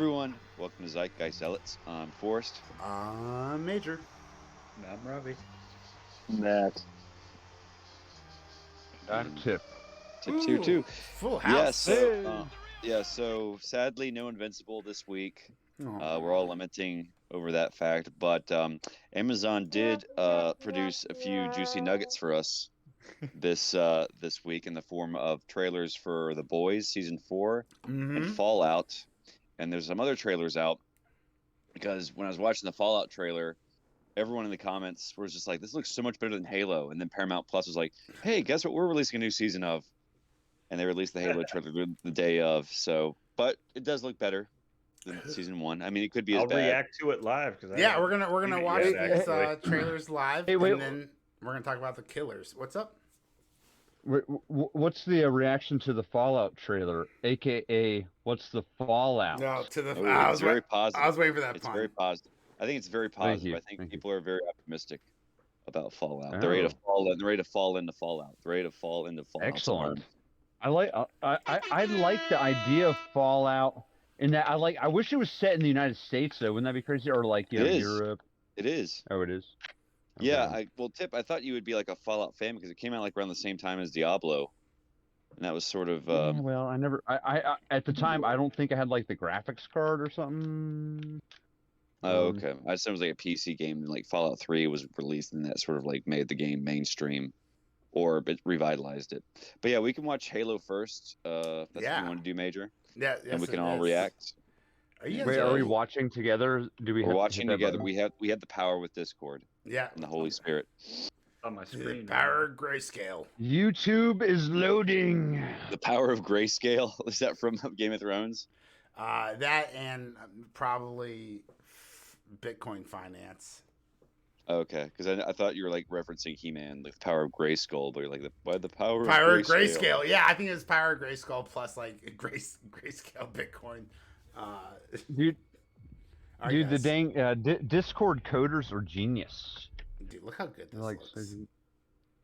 Everyone, welcome to Zeitgeist Zealots. I'm Forrest. Major. I'm Robbie. Matt. And Tip. Tip's here too. Full Yes. house. So sadly, no Invincible this week. Aw. We're all lamenting over that fact, but Amazon did produce a few juicy nuggets for us this week in the form of trailers for The Boys season 4 and Fallout. And there's some other trailers out because when I was watching the Fallout trailer, everyone in the comments was just like, "This looks so much better than Halo." And then Paramount Plus was like, "Hey, guess what? We're releasing a new season of," and they released the Halo trailer the day of. So, but it does look better than season 1. I mean, it could be as I'll bad. react to it live because Yeah, we're gonna watch Yeah, these exactly. trailers live, Hey, wait. and then we're gonna talk about the killers. What's up? What's the reaction to the Fallout trailer? AKA, what's the fallout? No, to the. Oh, I it's was very wait- positive. I was waiting for that It's pun. very positive. I think it's very Thank positive. you. I think Thank you. people are very optimistic about Fallout. Oh. They're ready to fall. They're ready to fall into Fallout. They're ready to fall into Fallout. Excellent. I like the idea of Fallout, in that I wish it was set in the United States though. Wouldn't that be crazy? Or like It is. Europe. It is. Oh, it is. Yeah. Tip. I thought you would be like a Fallout fan because it came out like around the same time as Diablo, and that was sort of. Yeah, well, I never. I at the time I don't think I had like the graphics card or something. Oh, okay. I just thought it was like a PC game, and like Fallout 3 was released, and that sort of like made the game mainstream, or it revitalized it. But yeah, we can watch Halo first. If that's what Yeah. you want to do, Major, Yeah, and we yes, can it all is. react. Are you guys Wait, are we ready? watching together? Do we? We're have to watching hit that together. button? We have the power with Discord Yeah. and the Holy Spirit. on my The screen. power of grayscale. YouTube is loading. The power of grayscale. Is that from Game of Thrones? That and probably Bitcoin finance. Okay, because I thought you were like referencing He-Man, like the power of Grayskull, but you're like, why the power Power of of grayscale. Yeah, I think it was power of grayscale plus like grayscale Bitcoin. Dude, All right, Dude, the guys. dang Discord coders are genius. Dude, look how good this Like, looks.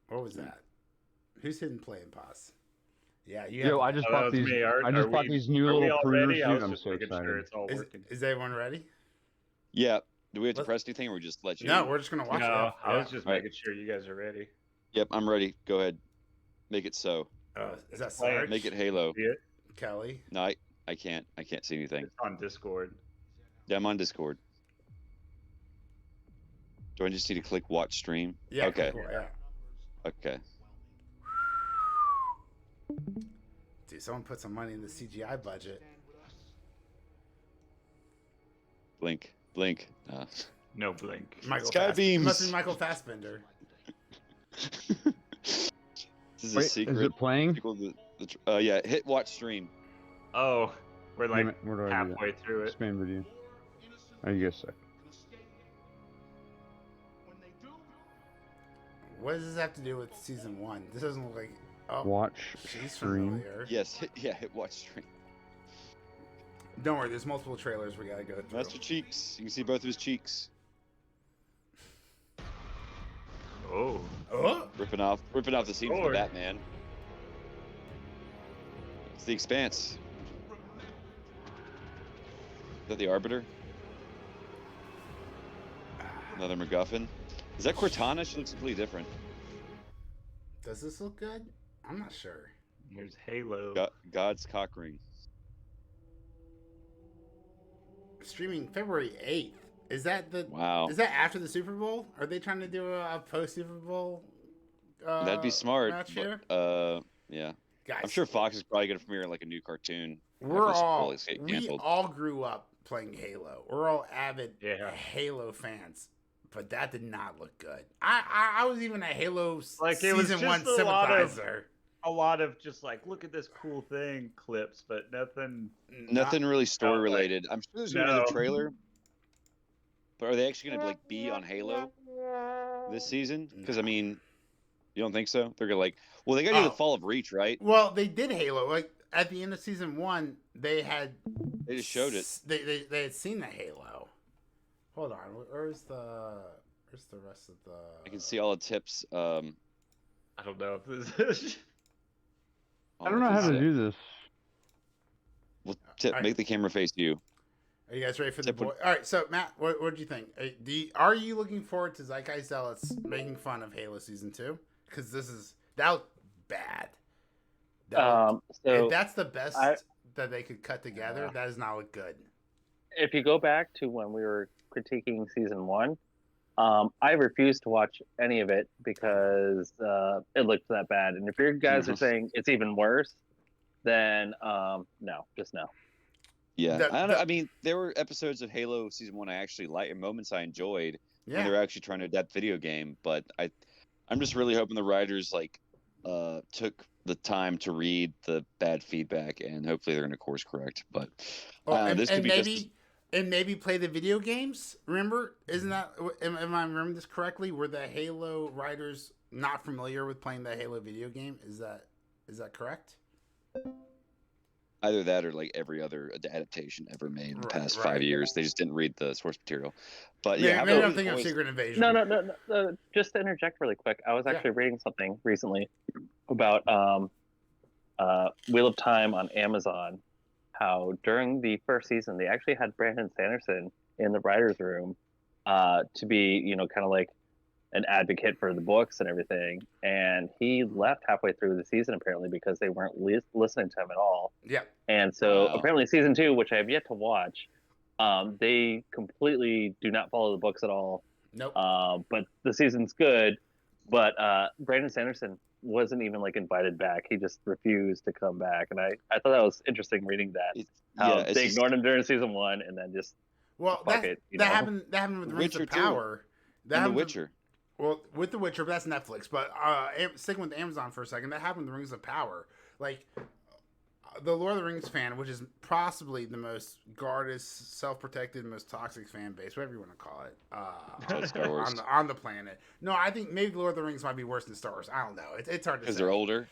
What was that? Who's hidden play and pause? Yeah, you. Yo, have I just Oh, that bought was these. me. I just bought these new Are we little all pruners, ready? I dude. was I'm just so making sure excited. it's all working. Is everyone ready? Yeah. Do we have to Let's- press anything, or we just let you? No, we're just gonna watch No, it. I was just All right. making sure you guys are ready. Yep, I'm ready. Go ahead. Make it so. Is that Play it. Sarge? Make it Halo. See it? Kelly? No, I can't. I can't see anything. It's on Discord. Yeah, I'm on Discord. Do I just need to click watch stream? Yeah. Okay. Cool, yeah. Okay. Dude, someone put some money in the CGI budget. Blink. Blink. No blink. Michael Sky beams. Must be Michael Fassbender. This is a Wait, secret. is it playing? Yeah, hit watch stream. Oh, we're Damn like it, where do I do that? halfway through it. Spam video. I guess so. What does this have to do with season 1? This doesn't look like. Oh, Watch she's stream. familiar. Yes, hit watch stream. Don't worry, there's multiple trailers we gotta go through. Master Cheeks. You can see both of his cheeks. Oh, Oh, Ripping off the scene from Lord. Batman. It's the Expanse. Is that the Arbiter? Another MacGuffin. Is that Cortana? She looks completely different. does this look good? I'm not sure. here's Halo. God's cock ring. Streaming February 8th. Is that the? Wow. Is that after the Super Bowl? Are they trying to do a post Super Bowl? That'd be smart. Match here? Yeah. Guys, I'm sure Fox is probably gonna premiere like a new cartoon. we're after the Super Bowl all is get we canceled. all grew up playing Halo. We're all avid Yeah. Halo fans, but that did not look good. I was even a Halo Like, it was season just 1 a lot of- sympathizer. A lot of just like, look at this cool thing clips, but nothing. Nothing really story related. I'm sure there's gonna be another No. trailer. But are they actually gonna like be on Halo this season? Because I mean, you don't think so? They're gonna like, well, they gotta do the Oh. Fall of Reach, right? Well, they did Halo. Like at the end of season 1, they had They just showed it. They had seen the Halo. Hold on, where's the rest of the? I can see all the tips. I don't know if this is. I don't know how to do this. Well, Tip, Alright. make the camera face you. Are you guys ready for the Except boy? All right, so Matt, what did you think? Are you looking forward to Zeitgeist Zealots making fun of Halo Season 2? Because that was bad. If that's the best I, that they could cut together, that does not look good. if you go back to when we were critiquing season 1, I refused to watch any of it because it looked that bad. And if your guys are saying it's even worse, then no, just no. Yeah, I mean, there were episodes of Halo Season 1 I actually liked, and moments I enjoyed when they were actually trying to adapt the video game. But I'm just really hoping the writers took the time to read the bad feedback, and hopefully they're going to course correct. But this could be maybe play the video games. Remember, isn't that? Am I remembering this correctly? Were the Halo writers not familiar with playing the Halo video game? Is that correct? Either that or like every other adaptation ever made in the past 5 years. They just didn't read the source material. But yeah, maybe I'm thinking of Secret Invasion. No. Just to interject really quick, I was actually reading something recently about Wheel of Time on Amazon. How during the first season they actually had Brandon Sanderson in the writers' room to be, kind of like an advocate for the books and everything, and he left halfway through the season apparently because they weren't listening to him at all. Yeah. And so apparently season 2, which I have yet to watch, they completely do not follow the books at all. Nope. But the season's good. But Brandon Sanderson wasn't even like invited back. He just refused to come back, and I thought that was interesting reading that. They ignored him during season 1, and then just that happened with Rings of Power. The Witcher. Well, with The Witcher, but that's Netflix. But sticking with Amazon for a second, that happened with Rings of Power. Like, the Lord of the Rings fan, which is possibly the most guarded, self-protected, most toxic fan base, whatever you want to call it, Star Wars. on the planet. No, I think maybe Lord of the Rings might be worse than Star Wars. I don't know. It's hard to say. Because they're older?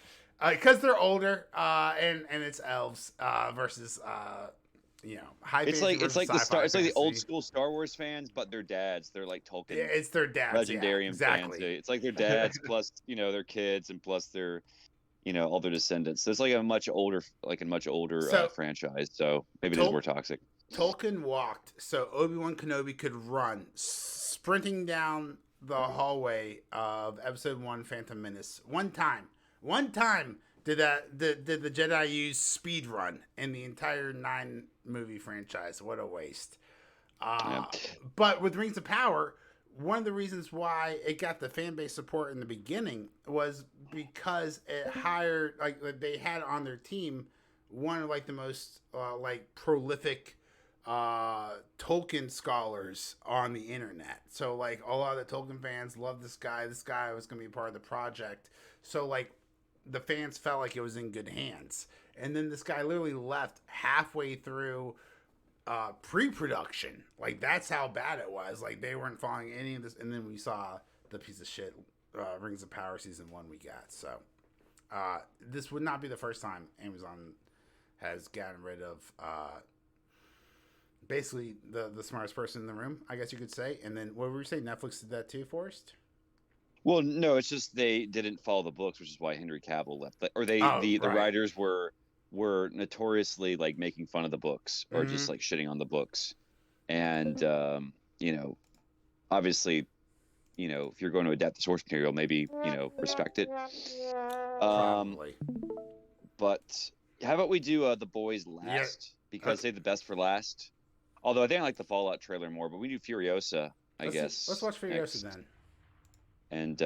Because they're older, and it's elves versus... high it's like the old school Star Wars fans, but they're dads. They're like Tolkien. Yeah, it's their dads. Legendarium fans. It's like their dads plus their kids and plus their all their descendants. So it's like a much older franchise. So maybe it is more toxic. Tolkien walked so Obi-Wan Kenobi could run, sprinting down the hallway of Episode 1, Phantom Menace. One time. Did the Jedi use speed run in the entire 9-movie franchise? What a waste. But with Rings of Power, one of the reasons why it got the fan base support in the beginning was because it hired, they had on their team one of the most prolific Tolkien scholars on the internet. So a lot of the Tolkien fans love this guy. This guy was going to be part of the project. So the fans felt like it was in good hands. And then this guy literally left halfway through pre-production. That's how bad it was. They weren't following any of this. And then we saw the piece of shit Rings of Power Season 1 we got. So this would not be the first time Amazon has gotten rid of basically the smartest person in the room, I guess you could say. And then what were you saying? Netflix did that too, Forrest? Well, no, it's just they didn't follow the books, which is why Henry Cavill left. The writers were notoriously making fun of the books or just shitting on the books, and obviously, if you're going to adapt the source material, maybe respect it. Probably. But how about we do the boys last because they're the best for last. Although I think I like the Fallout trailer more, but we do Furiosa, I guess. Let's watch Furiosa then. And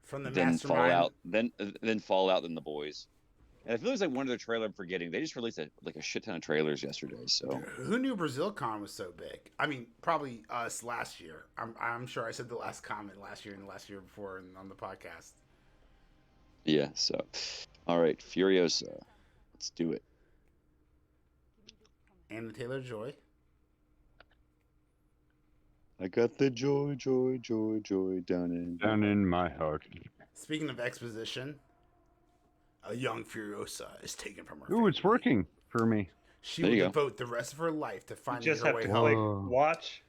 from the then mastermind. Fallout, then Fallout, then the boys. And I feel like one other trailer I'm forgetting. They just released a shit ton of trailers yesterday. So who knew BrazilCon was so big? I mean, probably us last year. I'm sure I said the last comment last year and the last year before on the podcast. Yeah. So, all right, Furiosa, let's do it. Anna Taylor-Joy. I got the joy down in my heart. Speaking of exposition, a young Furiosa is taken from her. Ooh, it's working for me. She will devote the rest of her life to finding just her have way to home. click watch.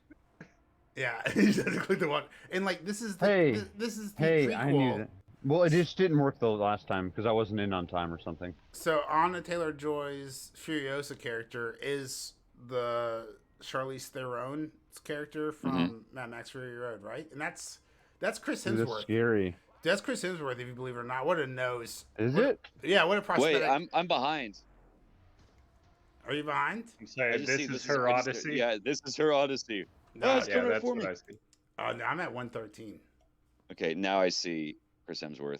Yeah, you just have to click the one. And this is the prequel. I knew that. Well, it just didn't work the last time because I wasn't in on time or something. So Anna Taylor-Joy's Furiosa character is the Charlize Theron's character from Mad Max Fury Road, right? And that's Chris Dude, that's Hemsworth. scary. That's Chris Hemsworth, if you believe it or not. What a nose! Is What it? Yeah, what a prosthetic. Wait, I'm behind. Are you behind? I'm I sorry, just this see is her Odyssey. Yeah, this is her Odyssey. No, it's Yeah, coming up that's for what me. I see. Oh no, I'm at 113. Okay, now I see Chris Hemsworth.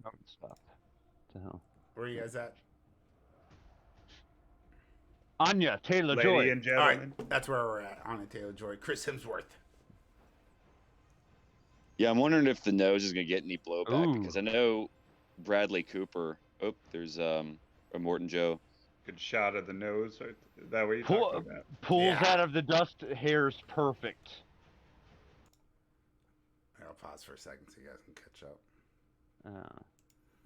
Oh, stop. What the hell? Where are you guys at? Anya Taylor-Joy. Lady and All right, gentlemen. that's where we're at. Anna Taylor-Joy, Chris Hemsworth. Yeah, I'm wondering if the nose is gonna get any blowback Ooh. because I know Bradley Cooper. Oh, there's a Morton Joe. Good shot of the nose. Right? Is that what you're Pull- talking about? Pulls Yeah. out of the dust hairs perfect. I'll pause for a second so you guys can catch up.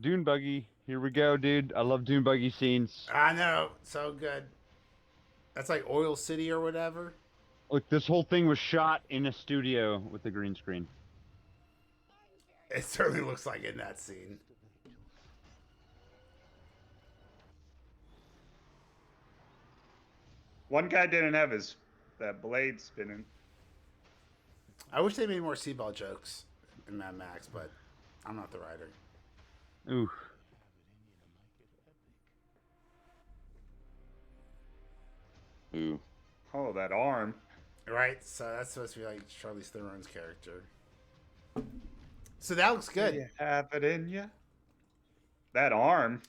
Dune buggy. Here we go, dude. I love dune buggy scenes. I know, so good. That's like Oil City or whatever. Look, this whole thing was shot in a studio with the green screen. It certainly looks like in that scene. One guy didn't have that blade spinning. I wish they made more seatbelt jokes in Mad Max, but I'm not the writer. Ooh. Ooh. Oh, that arm. Right? So that's supposed to be like Charlize Theron's character. So that looks good. You have it in you. That arm.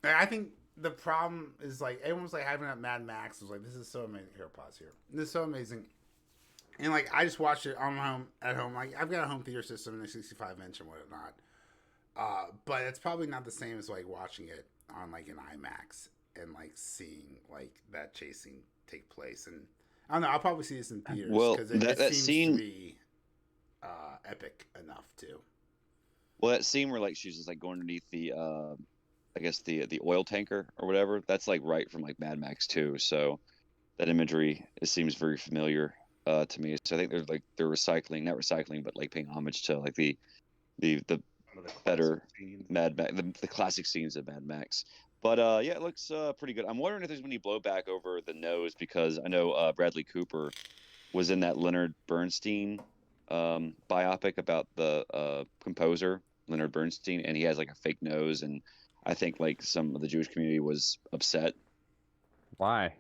I think the problem is like everyone's like hyping up Mad Max. Was like, this is so amazing. Here, pause here. This is so amazing. And like I just watched it on home at home. Like I've got a home theater system and a 65-inch and whatnot. But it's probably not the same as like watching it on like an IMAX and like seeing like that chase scene take place. And I don't know. I'll probably see this in theaters Well, because it that seems scene- to be epic enough too. Well, that scene where like she's just like going underneath the, I guess the oil tanker or whatever. That's like right from like Mad Max 2. So that imagery it seems very familiar to me. So I think they're recycling, not recycling, but like paying homage to like the One of the better classic scenes. Mad Max, the classic scenes of Mad Max. But yeah, it looks pretty good. I'm wondering if there's any blowback over the nose because I know Bradley Cooper was in that Leonard Bernstein biopic about the composer Leonard Bernstein, and he has like a fake nose, and I think like some of the Jewish community was upset Why?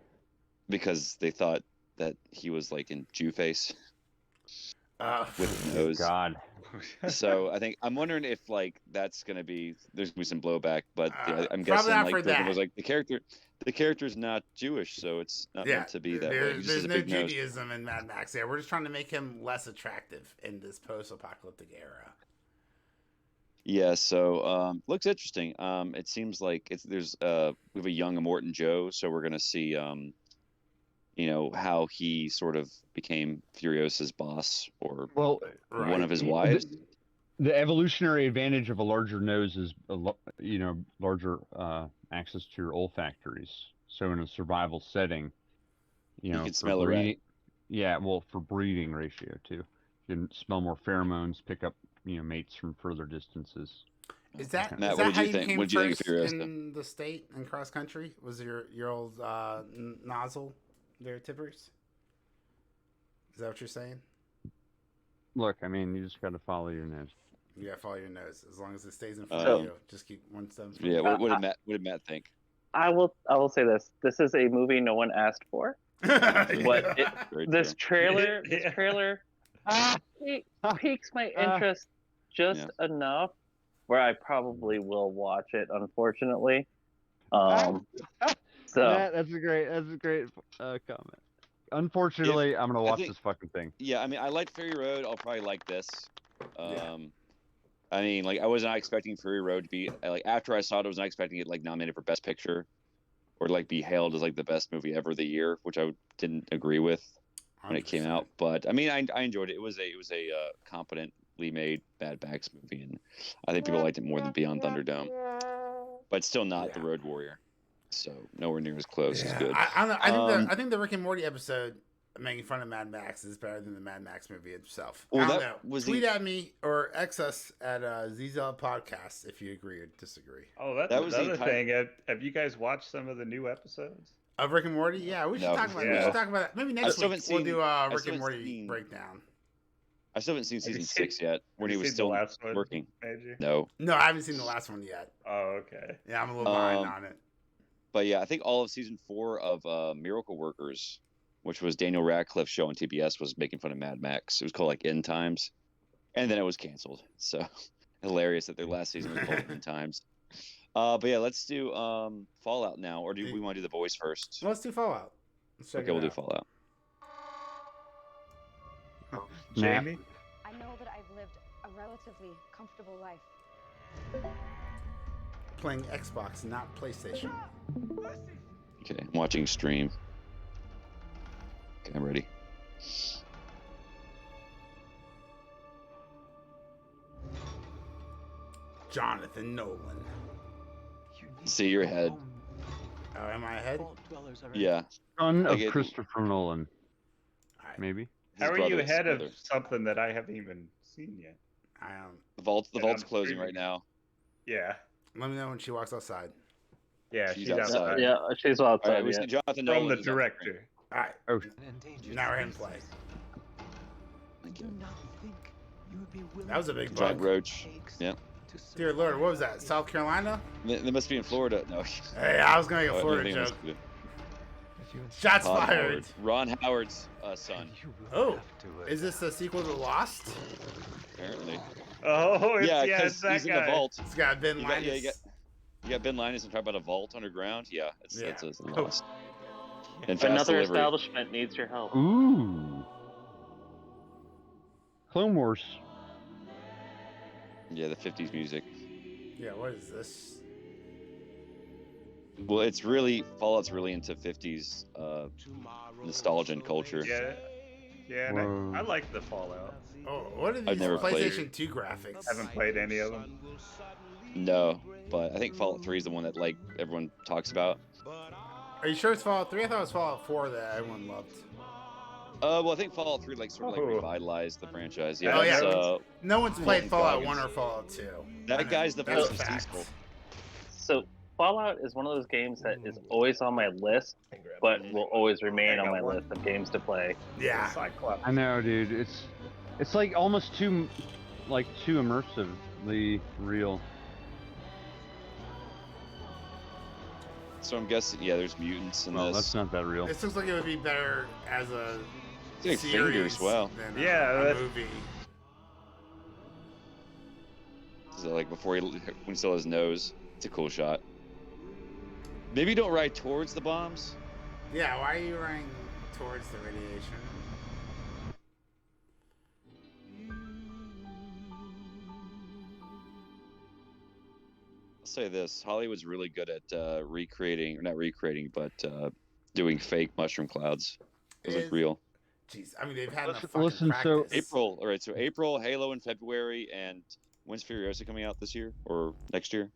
because they thought that he was like in Jew face with a nose. God. So I think I'm wondering if like there's gonna be some blowback, but I'm probably guessing not like for Britain that. was like the character's not Jewish, so it's not meant to be that way. He just There's has a no big nose. Judaism in Mad Max. Yeah, we're just trying to make him less attractive in this post-apocalyptic era. Yeah, so looks interesting. It seems like we have a young Immortan Joe, so we're gonna see how he sort of became Furiosa's boss or Well, one of his wives. the evolutionary advantage of a larger nose is larger access to your olfactories. So in a survival setting, You for can smell a rat. yeah, well, for breeding ratio too, you can smell more pheromones, pick up mates from further distances. Is that Matt, is what that did how you you think? came What did you think of first Furiosa? in the state and cross country? Was your old nozzle there, Tippers? Is that what you're saying? Look, I mean, you just got to follow your nose. You gotta follow your nose as long as it stays in front of Um, you. Just keep one step. in front Yeah, of what did Matt think? I will say this. This is a movie no one asked for. you. What it- Very This true. trailer piques my Ah. interest just enough where I probably will watch it, unfortunately. So That's a great comment. Unfortunately, I'm gonna watch think- this fucking thing. Yeah, I mean, I like Fury Road. I'll probably like this. Yeah. I mean, like, I was not expecting Fury Road to be like after I saw it, I was not expecting it like nominated for Best Picture, or like be hailed as like the best movie ever of the year, which I didn't agree with when it came 100%. out. But I mean, I enjoyed it. It was a competently made Mad Max movie, and I think people liked it more than Beyond Thunderdome. But still not The Yeah. Road Warrior, so nowhere near as close as good. I don't know. I think Um, the Rick and Morty episode making fun of Mad Max is better than the Mad Max movie itself. Well, I don't that know. was Tweet at me or X us at ZZL Podcast if you agree or disagree. Oh, that's That was the another entire- thing. Have you guys watched some of the new episodes? Of Rick and Morty? Yeah, we should No. talk about. We Yeah. should talk about that. Maybe next still week haven't we'll seen- do I a Rick still and haven't Morty seen- breakdown. I still haven't seen Have you season seen- 6 yet, when Have he you was seen still the last one, working. Major? No. No, I haven't seen the last one yet. Oh, okay. Yeah, I'm a little behind Um, on it. But yeah, I think all of season 4 of Miracle Workers, which was Daniel Radcliffe's show on TBS, was making fun of Mad Max. It was called like End Times, and then it was canceled. So hilarious that their last season was called End Times. But yeah, let's do Fallout now, or do we want to do The Boys first? Let's do Fallout. Let's check Okay, it we'll do out. Fallout. Jamie? I know that I've lived a relatively comfortable life. Playing Xbox, not PlayStation. Okay, I'm watching stream. Okay, I'm ready. Jonathan Nolan. See your head. Oh, am I ahead? Yeah. Son of Like it- Christopher Nolan, All right. maybe. How his are you brother, his ahead of brother. something that I haven't even seen yet? The vault's And closing streaming. right now. Yeah. Let me know when she walks outside. Yeah, She's she's outside. outside. Yeah, she's All outside. right, we yeah. see Jonathan From Nolan the is on screen. director. All right. Oh, Now we're in play. Thank you. That was a big Giant bug. roach. Yeah. Dear Lord, what was that? South Carolina? They must be in Florida. No. Hey, I was gonna make a Oh, I Florida think it must joke. be Shots Todd fired. Howard. Ron Howard's son, Oh, is this a sequel to Lost? apparently. Oh, it's, Yeah, yeah, because it's that he's in guy. the vault. It's got Ben You got- Linus. yeah, you got Ben Linus and talk about a vault underground. Yeah, that's a lost. And fast Another delivery. establishment needs your help. ooh. Clone Wars. Yeah, the 50s music. Yeah, what is this? Well, it's really Fallout's really into 50s nostalgia and culture. Yeah. Yeah, and Whoa. I like the Fallout. Oh, what are I've these never played PlayStation 2 graphics? Haven't played any of them. No, but I think Fallout 3 is the one that like everyone talks about. Are you sure it's Fallout 3? I thought it was Fallout 4 that everyone loved. Well, I think Fallout 3 like sort of like Oh. revitalized the franchise. Yeah, Oh, yeah. it's, No one's played Walton Fallout Goggins. 1 or Fallout 2. that guy's the That's voice a of fact. Cecil. So Fallout is one of those games that is always on my list, but will always remain on my list of games to play. Yeah. Cyclops. I know, dude. It's like almost too immersively real. So I'm guessing, yeah, there's mutants in Well, this. that's not that real. This looks like it would be better as a It's like series fingers, wow. than Yeah, a that's- movie. So like before when he still has his nose, it's a cool shot. Maybe don't ride towards the bombs. Yeah, why are you running towards the radiation? I'll say this: Hollywood's really good at recreating, or not recreating, but doing fake mushroom clouds. Those Is- look real. Jeez, I mean they've had enough Listen- fucking listen, so practice. April, all right. So April, Halo in February, and when's Furiosa coming out this year or next year?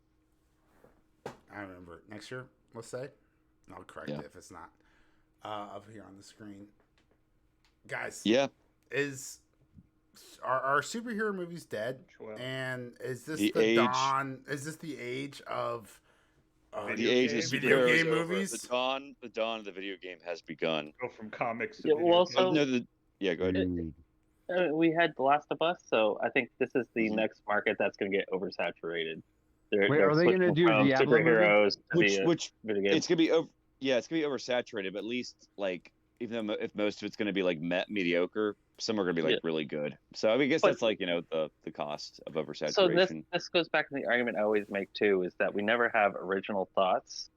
I remember next year. Let's say. I'll correct Yeah. it if it's not up here on the screen. Guys, Yeah, are superhero movies dead? Well, And is this The the age- dawn? Is this the age of Video the age games? of Video superheroes game is over. movies? The dawn of the video game has begun. go from comics to Yeah, video well, games. so- No, yeah, go ahead. Dude. We had The Last of Us, so I think this is the Mhm. next market that's going to get oversaturated. Wait, are they switching gonna do a from Diablo movie? superheroes to Which the which video games? it's gonna be over. Yeah, it's gonna be oversaturated, but at least like even though if most of it's gonna be like mediocre, some are gonna be like Yeah. really good. So I mean, I guess But- that's like the cost of oversaturation. So this goes back to the argument I always make too, is that we never have original thoughts.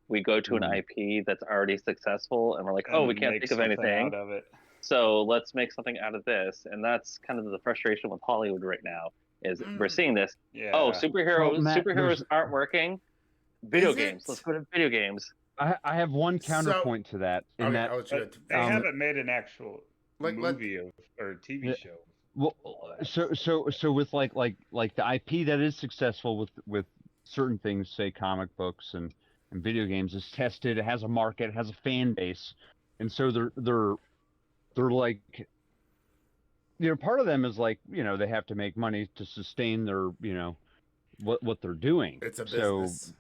We go to an Mm. IP that's already successful, and we're like, oh, we And can't make think of something anything, out of it. so let's make something out of this. And that's kind of the frustration with Hollywood right now. Is we're Mm. seeing this. Yeah. Oh, superheroes! Well, Matt, superheroes there's- aren't working. Video Is games. it? Let's go to video games. I have one counterpoint to that. In Okay, that, I'll let you But go. they haven't made an actual Like, movie or TV Yeah. show. well, so with like the IP that is successful with certain things, say comic books and video games, is tested. It has a market, it has a fan base, and so they're like, part of them is like, they have to make money to sustain their, what they're doing. It's a So, business.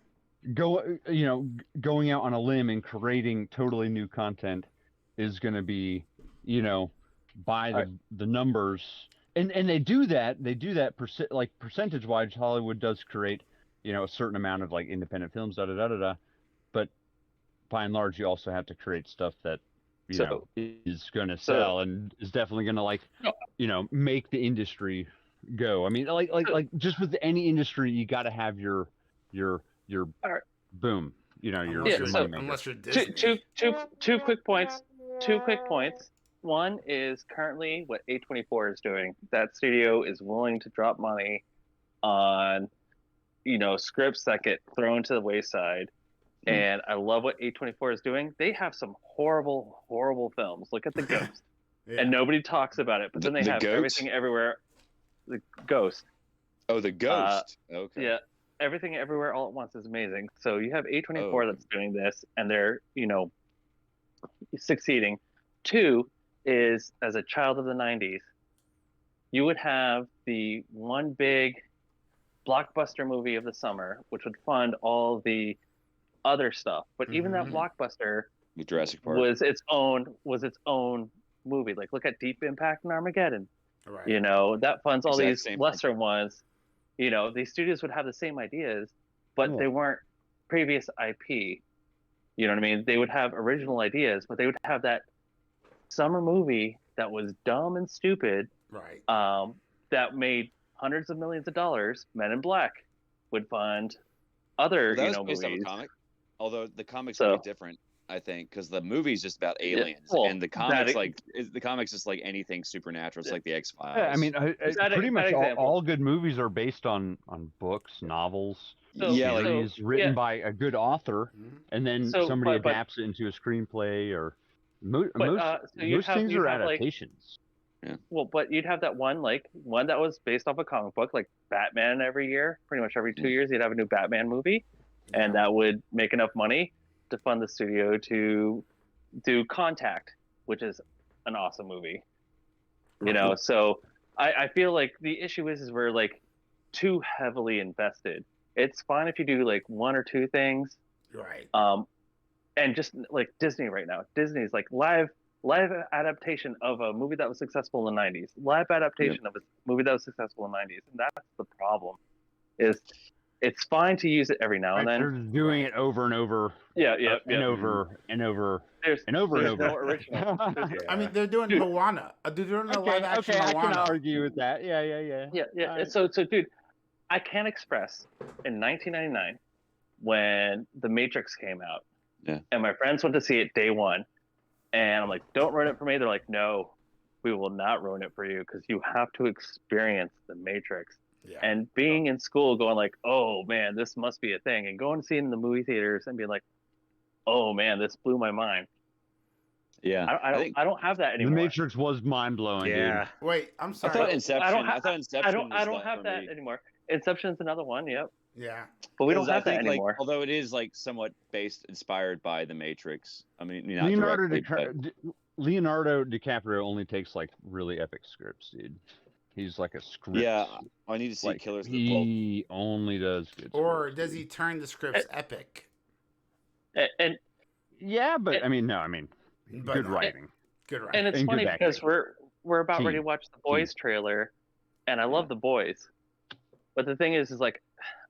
going out on a limb and creating totally new content is going to be, by the numbers, and they do that percentage wise. Hollywood does create, a certain amount of like independent films, but by and large, you also have to create stuff that is going to sell and is definitely going to make the industry go. I mean, like just with any industry, you got to have your boom. Unless you're Disney. Two quick points. One is currently what A24 is doing. That studio is willing to drop money on, scripts that get thrown to the wayside. And I love what A24 is doing. They have some horrible, horrible films. Look at The Ghost. And nobody talks about it. But then they have Goat? Everything Everywhere. The Ghost. Oh, The Ghost. Okay. Yeah. Everything Everywhere All at Once is amazing. So you have A24 that's doing this, and they're, succeeding. Two is, as a child of the 90s, you would have the one big blockbuster movie of the summer, which would fund all the other stuff. But even that blockbuster Jurassic Park was its own movie. Like, look at Deep Impact and Armageddon. Right. That funds all these same lesser ones. These studios would have the same ideas, but they weren't previous IP. You know what I mean? They would have original ideas, but they would have that summer movie that was dumb and stupid. Right. That made hundreds of millions of dollars. Men in Black would fund other, that was based movies. off a comic, although the comics are different, I think, because the movie's just about aliens, and the comics the comics is like anything supernatural. It's like the X-Files. Yeah, I mean, pretty much all good movies are based on books, novels, series written by a good author, and then somebody adapts it into a screenplay or most things are adaptations. Well, but you'd have that one that was based off a comic book, like Batman. Every year, pretty much every 2 years, you'd have a new Batman movie, and that would make enough money to fund the studio to do Contact, which is an awesome movie. So I feel like the issue is we're like too heavily invested. It's fine if you do like one or two things, right? And just like Disney right now, Disney's like live adaptation of a movie that was successful in the 90s, live adaptation of a movie that was successful in the 90s, and that's the problem. Is it's fine to use it every now and then. They're doing it over and over. Over and over. There's no original. I mean, they're doing Moana. They're doing a live action Moana. I can argue with that. Yeah. Right. So, dude, I can't express in 1999 when The Matrix came out, and my friends went to see it day one, and I'm like, "Don't ruin it for me." They're like, "No, we will not ruin it for you because you have to experience The Matrix." Yeah. And being in school going like, oh man, this must be a thing, and going to see it in the movie theaters and being like, oh man, this blew my mind. Yeah. I don't have that anymore. The Matrix was mind blowing. Yeah. Dude. Wait, I'm sorry. I thought Inception. I don't have that anymore. Inception's another one. Yep. Yeah. But we don't have that anymore. Like, although it is like somewhat inspired by The Matrix. I mean, Leonardo DiCaprio only takes like really epic scripts, dude. He's like a script. Yeah, I need to see Killers of the Flow. He only does good Or does he turn the scripts epic? And yeah, but good writing. Good writing. And it's funny because we're about ready to watch the Boys trailer, and I love the Boys. But the thing is like,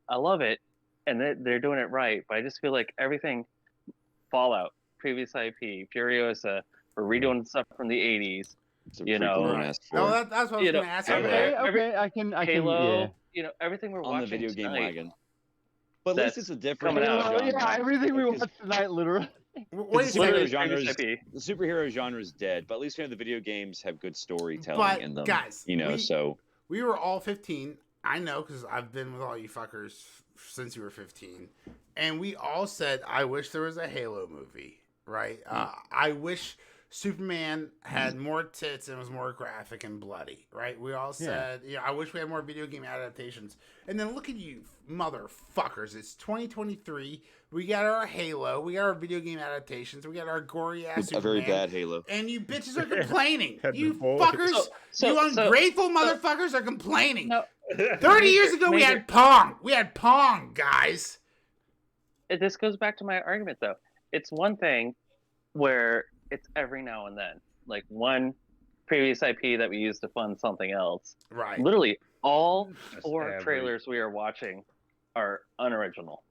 I love it, and they're doing it right. But I just feel like everything, Fallout, previous IP, Furiosa, we're redoing stuff from the 80s. No, that's what I was going to ask. Okay, I can. Halo, everything we're on watching the video game tonight, wagon. But at least it's a different genre. Yeah, everything we watched tonight, literally. Wait, the superhero genre is dead, but at least the video games have good storytelling in them. Guys, so we were all 15. I know because I've been with all you fuckers since you were 15, and we all said, "I wish there was a Halo movie." Right? I wish Superman had more tits and was more graphic and bloody, right? We all said, I wish we had more video game adaptations. And then look at you, motherfuckers. It's 2023. We got our Halo. We got our video game adaptations. We got our gory ass Superman. A very bad Halo. And you bitches are complaining. You fuckers, you ungrateful motherfuckers are complaining. 30 years ago, we had Pong. We had Pong, guys. this goes back to my argument though. It's one thing where it's every now and then, like one previous IP that we use to fund something else. Right. Literally, all Just 4 every- trailers we are watching are unoriginal.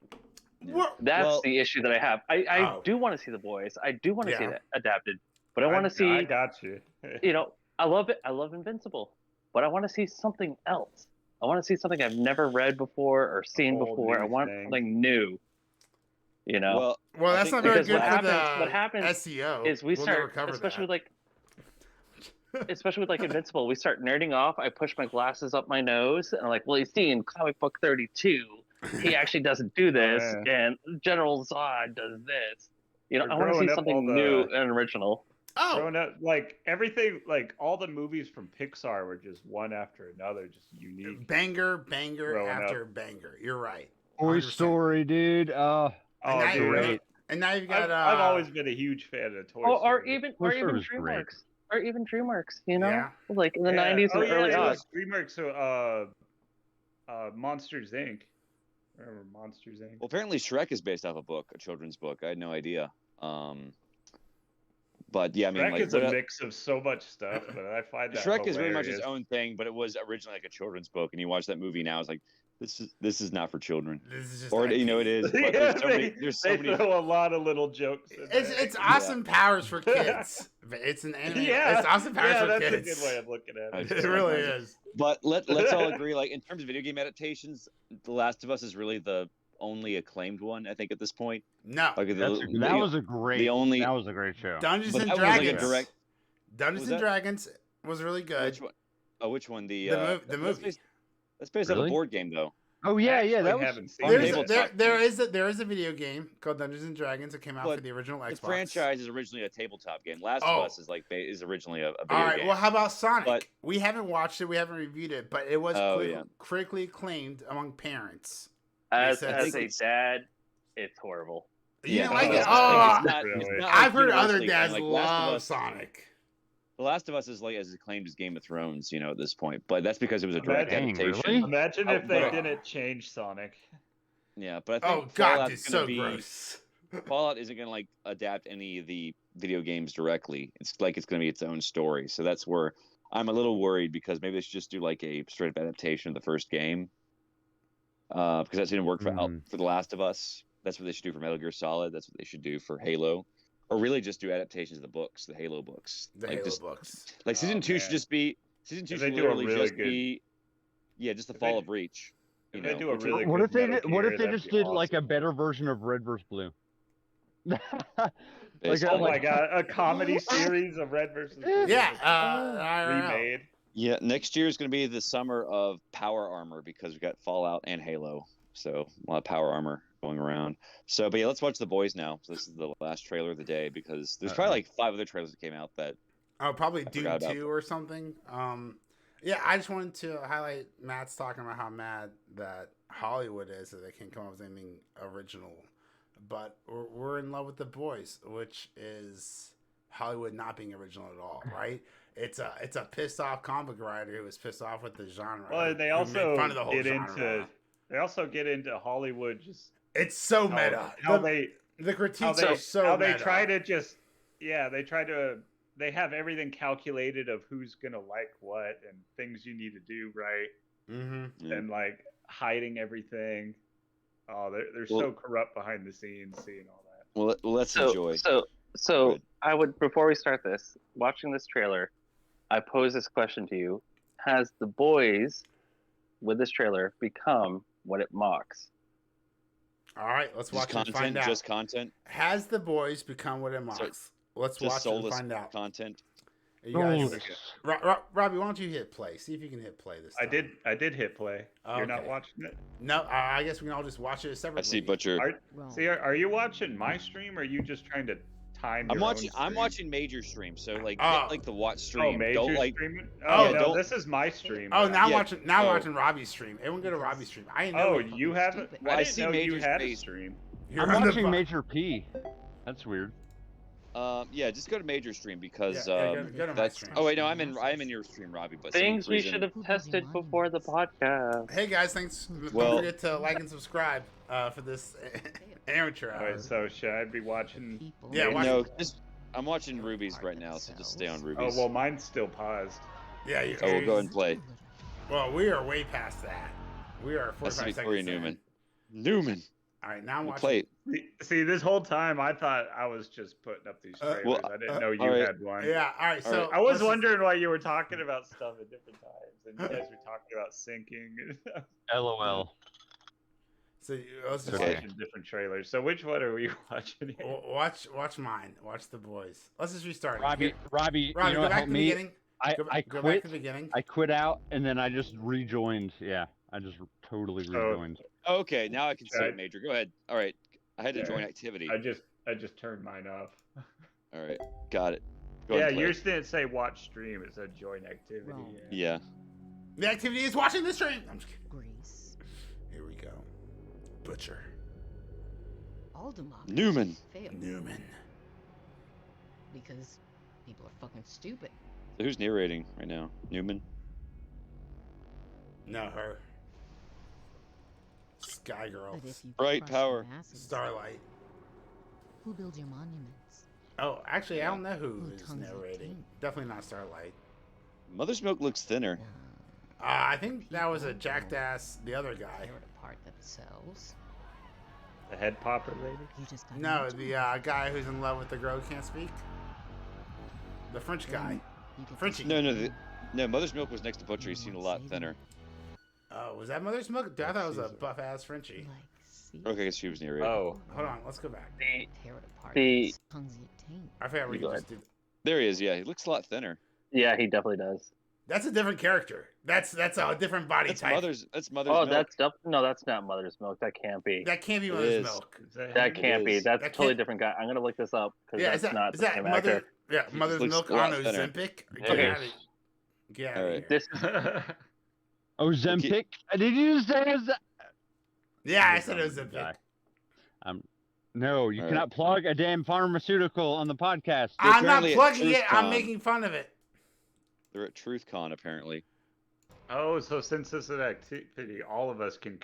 What? That's Well- the issue that I have. I Oh. do want to see The Boys. I do want to see Yeah. it adapted, but I want to see. I got you. You know, I love it. I love Invincible, but I want to see something else. I want to see something I've never read before or seen whole before. I new want thing. something new. You know, Well, I that's think not very because good what for happens- the what happens SEO. is we We'll never start, cover especially that. especially with like Invincible, we start nerding off. I push my glasses up my nose, and I'm like, well, you see, in comic book 32, he actually doesn't do this, and General Zod does this. You know, We're I want to growing see up something all the- new and original. Oh, Growing up, like everything, like all the movies from Pixar were just one after another, just unique. banger Growing after banger. You're right. Toy 100%. Story, dude. And Oh, now dude, great. And now you've got. I've always been a huge fan of Toy Oh, or Story. even Toy Story was great. DreamWorks, or even DreamWorks. You know, Yeah. like in the '90s oh, and early yeah, odds. DreamWorks, Monsters Inc. Remember Monsters Inc. Well, apparently Shrek is based off a book, a children's book. I had no idea. But yeah, I mean, Shrek like is a mix of so much stuff, but I find that Shrek is very much its hilarious. own thing, but it was originally like a children's book, and you watch that movie now, it's like this is not for children, This is just or IP. you know it is. But Yeah, there's so many. throw a lot of little jokes. In It's there. it's Austin Powers for kids. It's an anime. Yeah, It's Austin Powers for that's kids. a good way of looking at it. It really is. But let's all agree, like in terms of video game adaptations, The Last of Us is really the only acclaimed one, I think, at this point. No. Like That was a great. the only- That was a great show. Dungeons but and that was like a Dragons. direct. Dungeons was and that? Dragons was really good. Which one? Oh, which one? The The movie. That's based off a Really? board game, though. Oh yeah, Actually, yeah. That haven't was. seen on There's it. tabletop there is a video game called Dungeons and Dragons that came out But for the original Xbox. The franchise is originally a tabletop game. Last Oh. of Us is is originally a video All right. game. Well, how about Sonic? But- we haven't watched it. We haven't reviewed it, but it was Oh, yeah. critically acclaimed among parents. As Yes, I as think a dad, it's horrible. You didn't like Oh, it? it's Oh, it's not really. like I've heard other universally dads acclaimed. Like, Last of love Us- Sonic. The Last of Us is like as acclaimed as Game of Thrones, at this point. But that's because it was a direct Dang, adaptation. really? Imagine if Oh, they but- didn't change Sonic. Yeah, but I think Oh God, Fallout's it's gonna so be gross. Fallout isn't gonna like adapt any of the video games directly. It's like it's gonna be its own story. So that's where I'm a little worried because maybe they should just do like a straight up adaptation of the first game. Because that didn't work for The Last of Us. That's what they should do for Metal Gear Solid. That's what they should do for Halo. Or really just do adaptations of the books, the Halo books. The like Halo just, books. Like season Oh, 2 man. should just be season 2 If they should do a literally really just good- be just the if fall they- of Reach. if they do a which is- really What good if they Metal did? What Gear, if they that'd just be did like a awesome. better version of Red vs. Blue? Basically. Oh my god, a comedy series of Red versus Blue. Yeah, I don't know. remade. Yeah, next year is going to be the summer of Power Armor because we've got Fallout and Halo. So a lot of Power Armor going around. So, but yeah, let's watch The Boys now. So this is the last trailer of the day because there's probably like 5 other trailers that came out that Oh, probably I Doom forgot about 2 or something. Yeah, I just wanted to highlight Matt's talking about how mad that Hollywood is that they can't come up with anything original. But we're in love with The Boys, which is Hollywood not being original at all, right? It's a pissed off comic writer who was pissed off with the genre. Well, they who also made fun of the whole get genre. into Hollywood just It's so how, meta. how the they critiques how are they so how meta. they try to just they have everything calculated of who's gonna like what and things you need to do right Mm-hmm. Yeah. and like hiding everything. Oh, they're Well- so corrupt behind the scenes seeing all that. well, let's enjoy. So Good. I would, before we start this, watching this trailer, I pose this question to you: has The Boys, with this trailer, become what it mocks? All right, let's Just watch and find content, out. just content, Has The Boys become what it mocks? Let's just watch and soulless find out. content. You guys, Oh, Robbie, why don't you hit play? See if you can hit play this time. I did hit play. You're not Okay. watching it. No, I guess we can all just watch it separately. I see Butcher. Are you watching my stream or are you just trying to time I'm your watching. own I'm stream? watching major stream. So like, Oh. get, like the watch Oh, stream. major Don't like. streaming? Oh, Oh, no, don't- this is my stream. Oh, now Yeah. watching now Oh. watching Robbie's stream. Everyone go to Robbie's stream. I didn't know. Oh, you haven't? Well, I I didn't see know you Major's had a face. stream. You're I'm on the watching fu- Major P. That's weird. Yeah, just go to major stream because Yeah, go to my that's. stream. Oh wait, no, I'm in your stream, Robbie. But some Things we reason- should have tested before the podcast. Hey guys, thanks. Well- Don't forget to like and subscribe for this Amateur All hour. right, so should I be watching? People Yeah, watch- No, I'm watching Ruby's right now, so just stay on Oh Ruby's. well, mine's still paused. Yeah, you, Oh, we'll go and play. Well, we are way past that. We are That's 45 Victoria seconds Newman. in. Newman. All right, now I'm We'll watching. play. See, this whole time I thought I was just putting up these trailers. well, I didn't know you all right. had one. Yeah, all right. So All right. I was let's just- wondering why you were talking about stuff at different times, and you guys were talking about syncing. LOL. So let's just Okay. Watching different trailers. So which one are we watching? Here? watch mine. Watch the boys. Let's just restart. Robbie, Robbie, you know go what back helped to the me? beginning. I Go back to quit. the beginning. I quit out and then I just rejoined. Yeah, I just totally rejoined. Okay, now I can see Okay. it, Major. Go ahead. All right. I had to Yeah. join activity. I just turned mine off. All right. Got it. Go Yeah, ahead and play. yours didn't say watch stream. It said join activity. Wrong. Yeah. The activity is watching the stream. I'm just kidding. Greece. Here we go. Butcher. All democracies Newman. fail Newman. because people are fucking stupid. So who's narrating right now? Newman? No, her. Sky Girl. But if you Bright crush power. the masses, Starlight. who builds your monuments? Oh, actually, I don't know who Who is tongues your narrating. king? Definitely not Starlight. Mother's Milk looks thinner. I think that was a jackass, the other guy. Tear it apart themselves. The head popper lady. You just got No, the guy who's in love with the girl who can't speak. The French guy. Frenchie. No, Mother's Milk was next to Butcher. He seemed a lot thinner. Oh, was that Mother's Milk? I thought it was a buff ass Frenchie. Like, see? Okay, I guess she was narrating. Oh, Hold on, let's go back. Tear it apart. the- Tongues your taint. I forgot we You go just did. There he is. Yeah, he looks a lot thinner. Yeah, he definitely does. That's a different character. That's a different body That's type. Mother's Oh, Milk. no, that's not Mother's Milk. That can't be. That can't be It Mother's is. Milk. is that That him? can't be. is. That's That a totally can't- different guy. I'm gonna look this up because Yeah, that's not is the that same Mother? actor. Yeah, He Mother's looks Milk a lot on thinner. Ozempic. Get Okay. out of Get out All of right. here. This Ozempic? Did you say Ozempic? Yeah, I said Ozempic. No, you All cannot plug a damn pharmaceutical on the podcast. I'm not currently at plugging it. I'm TruthCon. making fun of it. They're at TruthCon apparently. Oh, so since this is an activity, all of us can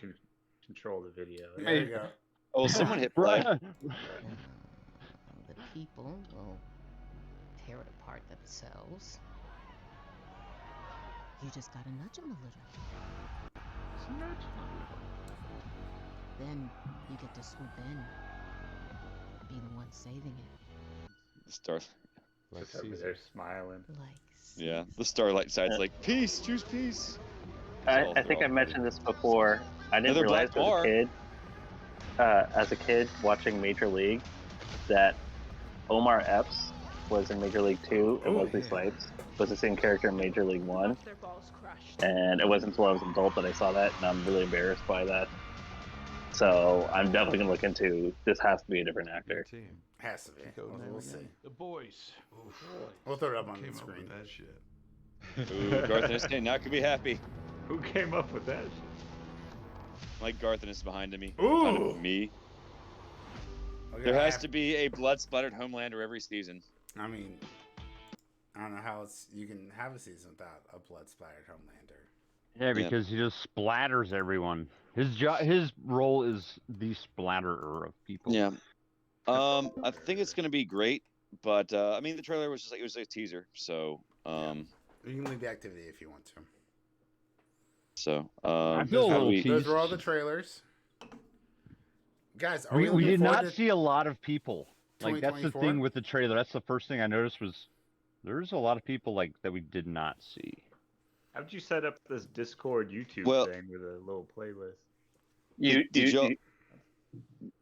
control the video. There you go. Oh, someone hit play. The people will tear it apart themselves. You just gotta nudge them a little. Then you get to swoop in, be the one saving it. The star. Just over there smiling. Like, Yeah, the Starlight side's like peace. Choose peace. I think I mentioned this before. I didn't Another realize Black as a kid watching Major League that Omar Epps was in Major League 2 and Oh, Wesley yeah. Snipes was the same character in Major League 1. Their balls crushed. And it wasn't until I was an adult that I saw that, and I'm really embarrassed by that. So I'm definitely gonna look into this. Has to be a different actor. Team. Has to be. We'll see. The boys. We'll throw it up on Came the up with screen. that shit. Ooh, Garth Ennis now could be happy. Who came up with that? Like Garth Ennis behind me. Ooh. Me. Okay, There has to be a blood-splattered Homelander every season. I mean, I don't know how you can have a season without a blood splattered Homelander. Yeah, because he just splatters everyone. His role is the splatterer of people. Yeah. I think it's gonna be great, but I mean the trailer was just like it was a teaser, so You can leave the activity if you want to. I feel a how little we- Those teased. were all the trailers. Guys, are We we, looking did forward not to- see a lot of people. Like that's the 2024? thing with the trailer. That's the first thing I noticed was there's a lot of people like that we did not see. How'd you set up this Discord YouTube Well- thing with a little playlist? Did y'all-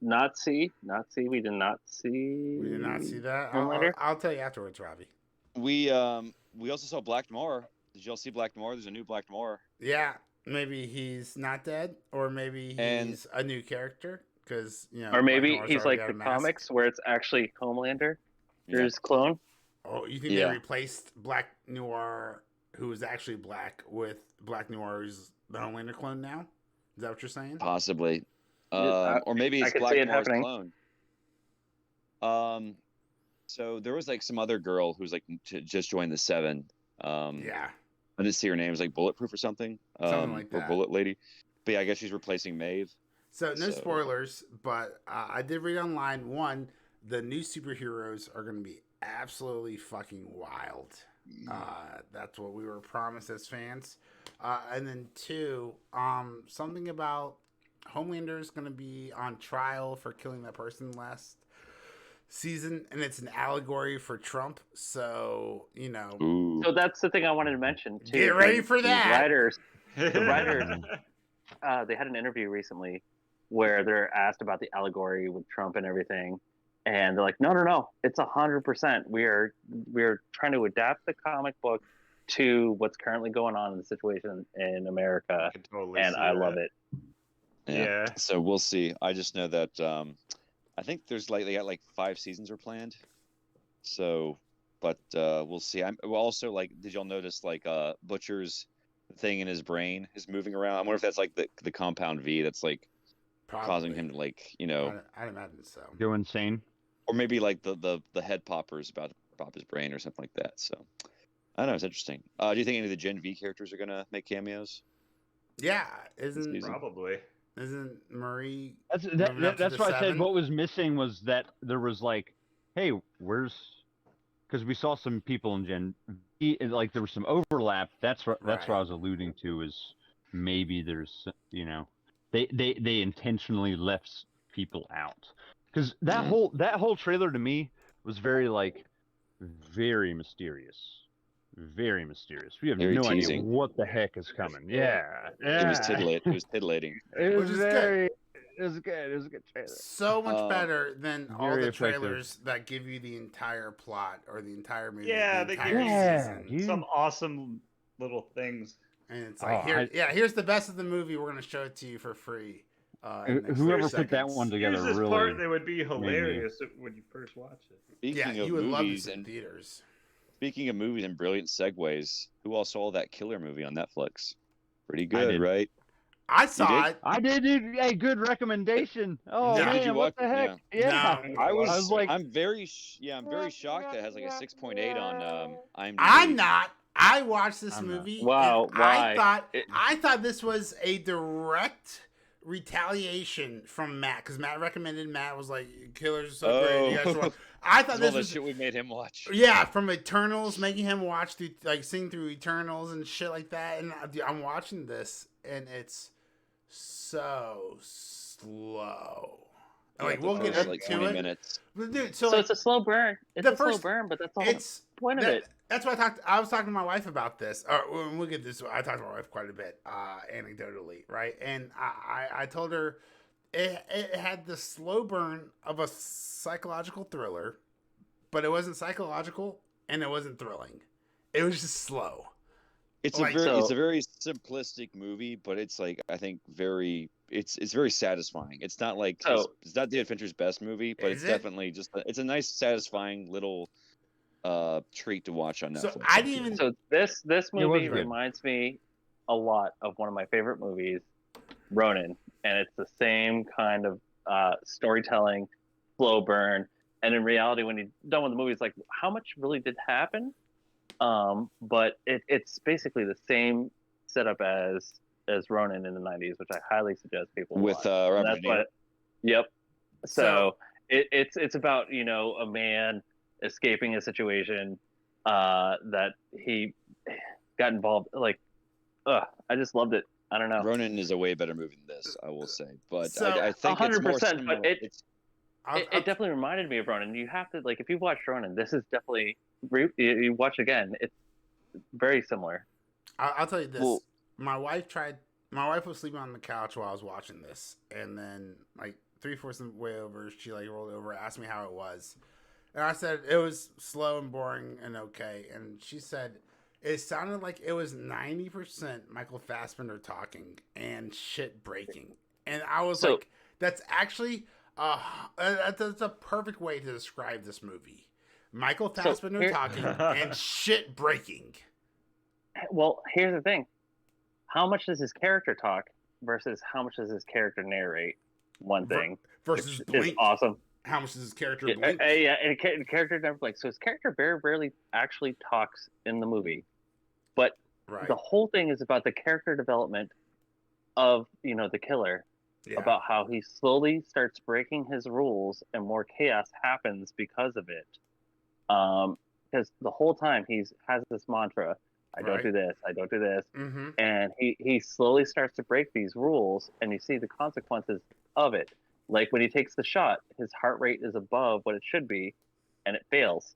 Not see. We did not see. We did not see that. Homelander? I'll tell you afterwards, Robbie. we also saw Black Noir. Did y'all see Black Noir? There's a new Black Noir. Yeah, maybe he's not dead, or maybe he's And- a new character. Because Or maybe Black Noir's he's already like got the a mask. comics where it's actually Homelander, Yeah. his clone. Oh, you think Yeah. they replaced Black Noir, who was actually black, with Black Noir, who's the Homelander clone now? Is that what you're saying? Possibly. I- Or maybe I it's could Black see it Noir's happening. clone. So there was like some other girl who's like just joined the Seven. Yeah. I didn't see her name. It was like Bulletproof or something. Something like Or that. Bullet Lady. But yeah, I guess she's replacing Maeve. So no So- spoilers, but I did read online. One, the new superheroes are going to be absolutely fucking wild. That's what we were promised as fans. And then two, something about Homelander is going to be on trial for killing that person last season, and it's an allegory for Trump. So Ooh. So that's the thing I wanted to mention too. Get ready for that. The writers, they had an interview recently where they're asked about the allegory with Trump and everything, and they're like, no, it's 100%. We are trying to adapt the comic book to what's currently going on in the situation in America, I can totally and see I love that. it. Yeah. So we'll see. I just know that I think there's like they got like 5 seasons are planned. So, but we'll see. Well, also like, did y'all notice like Butcher's thing in his brain is moving around? I wonder if that's like the compound V that's like causing him to like I'd imagine so. Go insane. or maybe like the head popper is about to pop his brain or something like that. So I don't know. It's interesting. Do you think any of the Gen V characters are gonna make cameos? Yeah, season. Probably. isn't Marie? That's moving up to that's the why I said 7? what was missing was that there was like, hey, where's, because we saw some people in Gen V, and, like there was some overlap. That's what Right. I was alluding to, is maybe there's they intentionally left people out, because that whole trailer to me was very mysterious. Very mysterious. We have Very no teasing. idea what the heck is coming. Yeah. It was titillating. It was Which is good. very. It was good. It was a good trailer. So much better than all Very the effective. trailers that give you the entire plot or the entire movie. Yeah, the they entire give you season. dude. some awesome little things. And it's like, here's the best of the movie. We're gonna show it to you for free. In the next Whoever 30 put that seconds. one together Here's this really. part that would be hilarious when you first watch it. Yeah, Speaking of you would love movies this in and theaters. speaking of movies and brilliant segues, who all saw that Killer movie on Netflix? Pretty I good, did. right? I saw did? it. I did. Hey, good recommendation. Oh Yeah. man, Did you what watch the it? heck? Yeah. No. I was like, I'm very shocked that it has like a 6.8 on IMDb. I'm not. I watched this I'm not. movie. Wow, and why? I thought this was a direct retaliation from Matt, because Matt recommended. Matt was like, "Killers are so great." You guys should watch. I thought all this the was shit we made him watch. yeah, from Eternals, making him watch through, like, sing through Eternals and shit like that. And I'm watching this, and it's so slow. Like, we'll get like into 20 it. minutes. But dude, So like, it's a slow burn. It's the a slow first- burn, but that's the whole it's point of it. That's why I was talking to my wife about this. We'll get this. I talked to my wife quite a bit, anecdotally, right? And I told her it had the slow burn of a psychological thriller, but it wasn't psychological and it wasn't thrilling. It was just slow. It's Like, it's a very simplistic movie, but it's like I think it's very satisfying. It's not like it's not David Fincher's best movie, but it's definitely just it's a nice satisfying little treat to watch on Netflix. So I didn't even. So this movie good. reminds me a lot of one of my favorite movies, Ronin, and it's the same kind of storytelling, slow burn. And in reality, when you're done with the movie, it's like, how much really did happen? But it's basically the same setup as Ronin in the 90s, which I highly suggest people with watch. Robert That's De Niro. Yep. So it's about a man escaping a situation that he got involved. Like, I just loved it. I don't know. Ronin is a way better movie than this, I will say. But So, I think it's more 100%, similar. but it definitely reminded me of Ronin. You have to, like, if you've watched Ronin, this is definitely you watch again. It's very similar. I'll tell you this. Well- My wife was sleeping on the couch while I was watching this, and then like 3/4 of the way over, she like rolled over, asked me how it was, and I said it was slow and boring and okay, and she said it sounded like it was 90% Michael Fassbender talking and shit breaking, and I was like, that's actually that's a perfect way to describe this movie. Michael Fassbender talking and shit breaking. Well, here's the thing. How much does his character talk versus how much does his character narrate? One thing. Versus is blink. awesome. How much does his character Yeah, blink? and character never blinks. So his character very rarely actually talks in the movie. But Right. the whole thing is about the character development of, the killer. about how he slowly starts breaking his rules and more chaos happens because of it. Because the whole time has this mantra, I don't do this, I don't do this. Mm-hmm. And he slowly starts to break these rules, and you see the consequences of it. Like when he takes the shot, his heart rate is above what it should be, and it fails.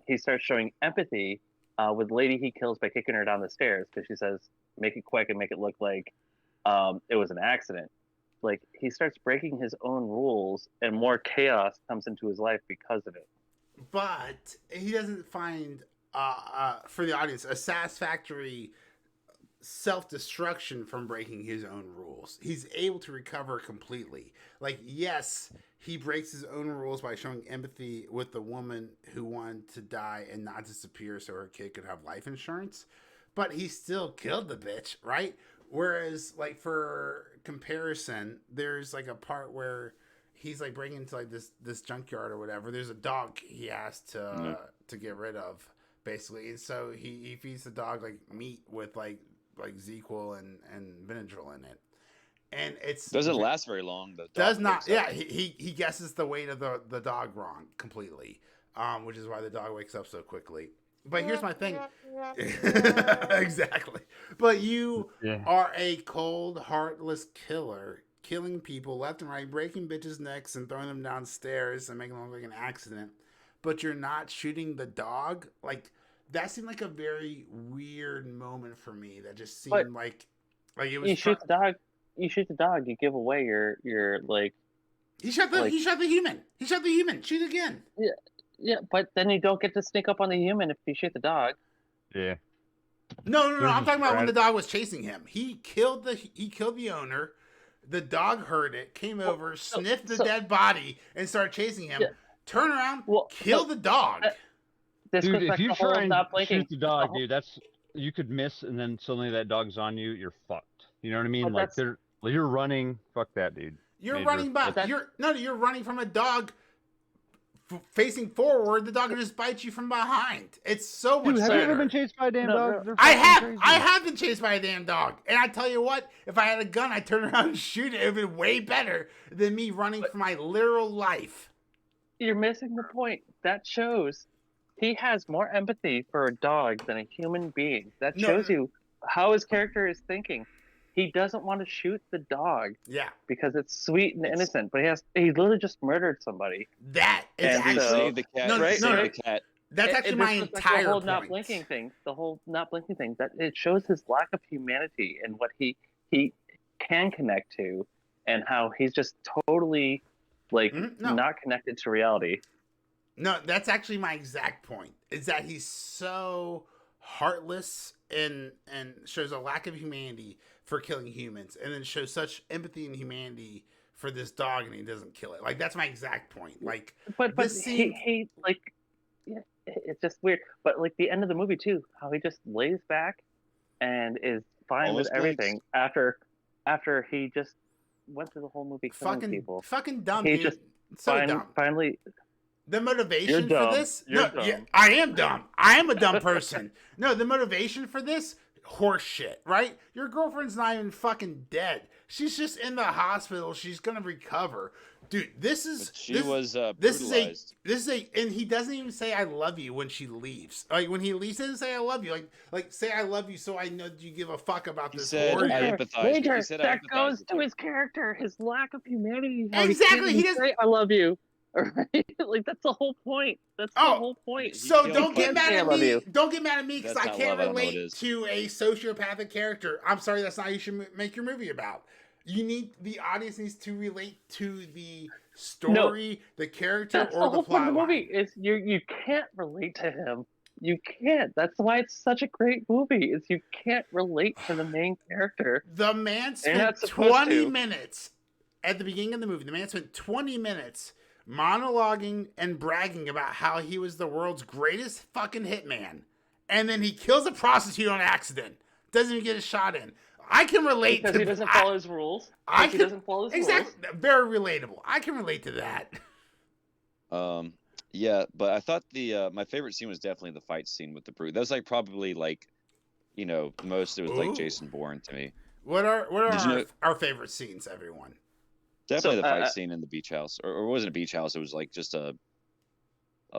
He starts showing empathy with the lady he kills by kicking her down the stairs because she says, make it quick and make it look like it was an accident. Like, he starts breaking his own rules, and more chaos comes into his life because of it. But he doesn't find, for the audience, a satisfactory self-destruction from breaking his own rules. He's able to recover completely. Like, yes, he breaks his own rules by showing empathy with the woman who wanted to die and not disappear so her kid could have life insurance, but he still killed the bitch, right? Whereas, like, for comparison, there's like a part where he's like breaking into like this junkyard or whatever. There's a dog he has to get rid of, basically, and so he feeds the dog like meat with like ZQL and Benadryl in it, and it's doesn't last very long. The dog does not. wakes Yeah, up. he guesses the weight of the dog wrong completely, which is why the dog wakes up so quickly. But here's my thing. Exactly. But you are a cold, heartless killer, killing people left and right, breaking bitches' necks and throwing them downstairs and making them look like an accident. But you're not shooting the dog. Like, that seemed like a very weird moment for me. That just seemed like it was. You shoot the dog. You shoot the dog. You give away your like. He shot the human. He shot the human. Shoot again. Yeah, but then you don't get to sneak up on the human if you shoot the dog. Yeah. No. I'm talking about when the dog was chasing him. He killed the owner. The dog heard it, came over, sniffed the dead body, and started chasing him. Turn around, kill the dog. Dude, if you try and shoot the dog, dude, you could miss, and then suddenly that dog's on you. You're fucked. You know what I mean? Like you're running. Fuck that, dude. You're running back. You're running from a dog. Facing forward, the dog will just bite you from behind. It's so much better. Have you ever been chased by a damn dog? No. I have been chased by a damn dog. And I tell you what, if I had a gun, I'd turn around and shoot it. It would be way better than me running for my literal life. You're missing the point. That shows he has more empathy for a dog than a human being. That shows you how his character is thinking. He doesn't want to shoot the dog. Yeah. Because it's sweet and innocent, but he literally just murdered somebody. That is actually saved the cat. The cat. That's actually my entire the whole point. not blinking thing. The whole not blinking thing. That it shows his lack of humanity and what he can connect to, and how he's just totally not connected to reality. No, that's actually my exact point. Is that he's so heartless and shows a lack of humanity for killing humans, and then shows such empathy and humanity for this dog, and he doesn't kill it. Like, that's my exact point. Like, but he it's just weird. But like the end of the movie too, how he just lays back and is fine with everything after he just went through the whole movie killing people. Fucking dumb. He dude. just dumb. Finally. The motivation for this? Yeah, I am dumb. I am a dumb person. No, the motivation for this? Horse shit, right? Your girlfriend's not even fucking dead. She's just in the hospital. She's gonna recover. Dude, this is brutalized. And he doesn't even say I love you when she leaves. Like, when he leaves, he doesn't say I love you. Like say I love you so I know that you give a fuck about this. I empathize. He said that goes to his character, his lack of humanity. Exactly. He doesn't say I love you. Right? Like, that's the whole point. That's the whole point. So don't get mad at me. Don't get mad at me because I can't relate to a sociopathic character. I'm sorry, that's not how you should make your movie about. The audience needs to relate to the story, the character, or the plot. The movie is you can't relate to him. You can't. That's why it's such a great movie. Is you can't relate to the main character. The man spent 20 minutes at the beginning of the movie. The man spent 20 minutes monologuing and bragging about how he was the world's greatest fucking hitman, and then he kills a prostitute on accident. Doesn't even get a shot in. I can relate because he doesn't follow his rules. He doesn't follow his rules. Very relatable. I can relate to that. Yeah, but I thought my favorite scene was definitely the fight scene with the brute. That was like probably like, most. It was like Jason Bourne to me. What are Did you know? our favorite scenes, everyone? Definitely So, the fight scene in the beach house, or it wasn't a beach house. It was like just a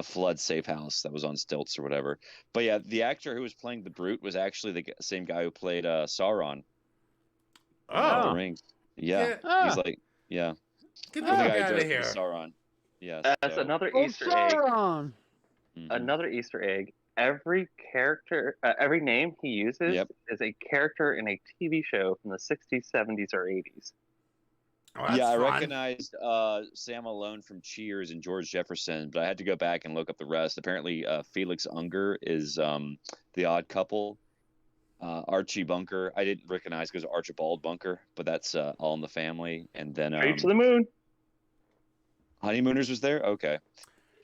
flood safe house that was on stilts or whatever. But yeah, the actor who was playing the Brute was actually the same guy who played Sauron in Lord of the Oh, Rings. Yeah, get he's Ah, like, yeah, get the the fuck guy who out of dressed up as here! Sauron. Yeah, as so another oh, Easter egg, Sauron! mhm. another Easter egg. Every character, every name he uses Yep. is a character in a TV show from the 60s, 70s, or 80s. Oh, Yeah, that's I fun. recognized Sam Malone from Cheers and George Jefferson, but I had to go back and look up the rest. Apparently, Felix Unger is the Odd Couple. Archie Bunker, I didn't recognize because Archibald Bunker, but that's All in the Family. And then Straight to the moon. Honeymooners was there. Okay,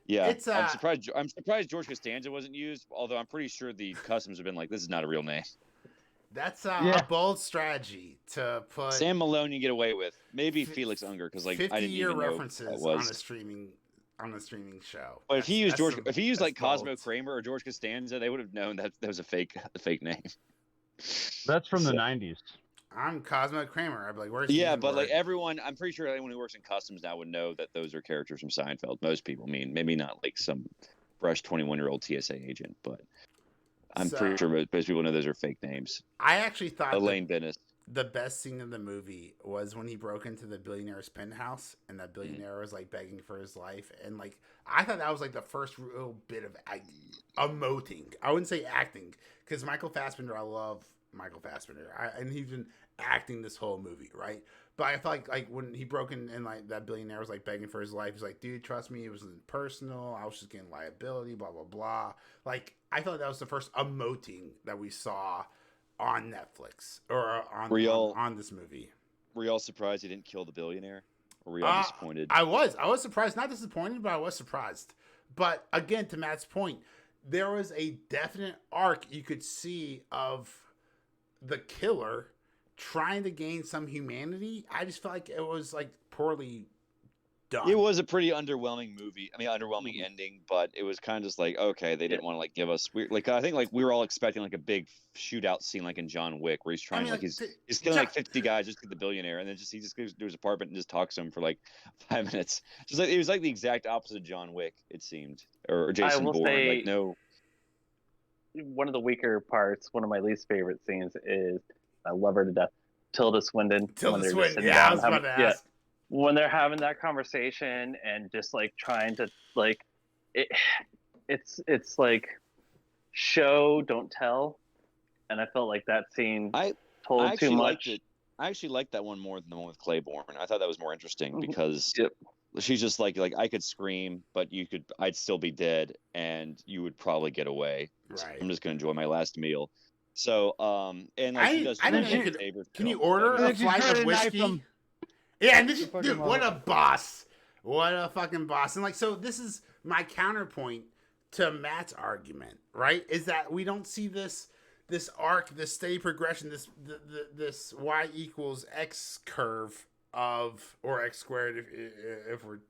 yeah, It's I'm surprised. I'm surprised George Costanza wasn't used. Although I'm pretty sure the customs have been like, this is not a real name. that's Yeah. a bold strategy to put Sam Malone, you get away with maybe Felix Unger because like I didn't 50-year even know who references that was. on a streaming show. But if he used George, if he used like that's Cosmo bold. Kramer or George Costanza, they would have known that was a fake name. That's from the So- 90s. I'm Cosmo Kramer. I'd be like, where's Yeah, the but like N-word? everyone, I'm pretty sure anyone who works in customs now would know that those are characters from Seinfeld. Most people, I mean, maybe not like some fresh 21-year-old TSA agent, but I'm So- pretty sure most people know those are fake names. I actually thought Elaine Bennis. the best scene of the movie was when he broke into the billionaire's penthouse and that billionaire was like begging for his life, and like I thought that was like the first real bit of emoting. I wouldn't say acting, because Michael Fassbender, I love Michael Fassbender, and he's been acting this whole movie, right? But I felt like when he broke in and like that billionaire was like begging for his life, he's like, dude, trust me, it wasn't personal. I was just getting liability, blah blah blah. Like I felt like that was the first emoting that we saw on Netflix or on this movie. Were y'all surprised he didn't kill the billionaire? Or were y'all disappointed? I was surprised, not disappointed, but I was surprised. But again, to Matt's point, there was a definite arc you could see of the killer trying to gain some humanity. I just felt like it was like poorly done. It was a pretty underwhelming movie. I mean, underwhelming ending, but it was kind of just like, okay, they didn't want to like give us like I think like we were all expecting like a big shootout scene like in John Wick where he's trying he's killing like 50 guys just to get the billionaire, and then he just goes to his apartment and just talks to him for like 5 minutes. Just like it was like the exact opposite of John Wick, it seemed, or Jason will Bourne. say- Like no, One of the weaker parts, one of my least favorite scenes is I love her to death, Tilda Swinton. when Tilda they're just Swinton. sitting Yeah, I down was about to ask. when they're having that conversation and just like trying to like it's like show don't tell, and I felt like that scene I told actually too liked much. it. I actually liked that one more than the one with Claiborne. I thought that was more interesting Mhm. because Yep. she's just like I could scream, but I'd still be dead, and you would probably get away. Right. I'm just gonna enjoy my last meal. So, and like he does. I didn't one know of you my could. favorite Can you films order ever. a And then she flight tried of to knife whiskey? him. Yeah, and this Fucking dude, what a love boss! What a fucking boss! And like, so this is my counterpoint to Matt's argument, right? Is that we don't see this arc, this steady progression, this y equals x curve of, or x squared if we're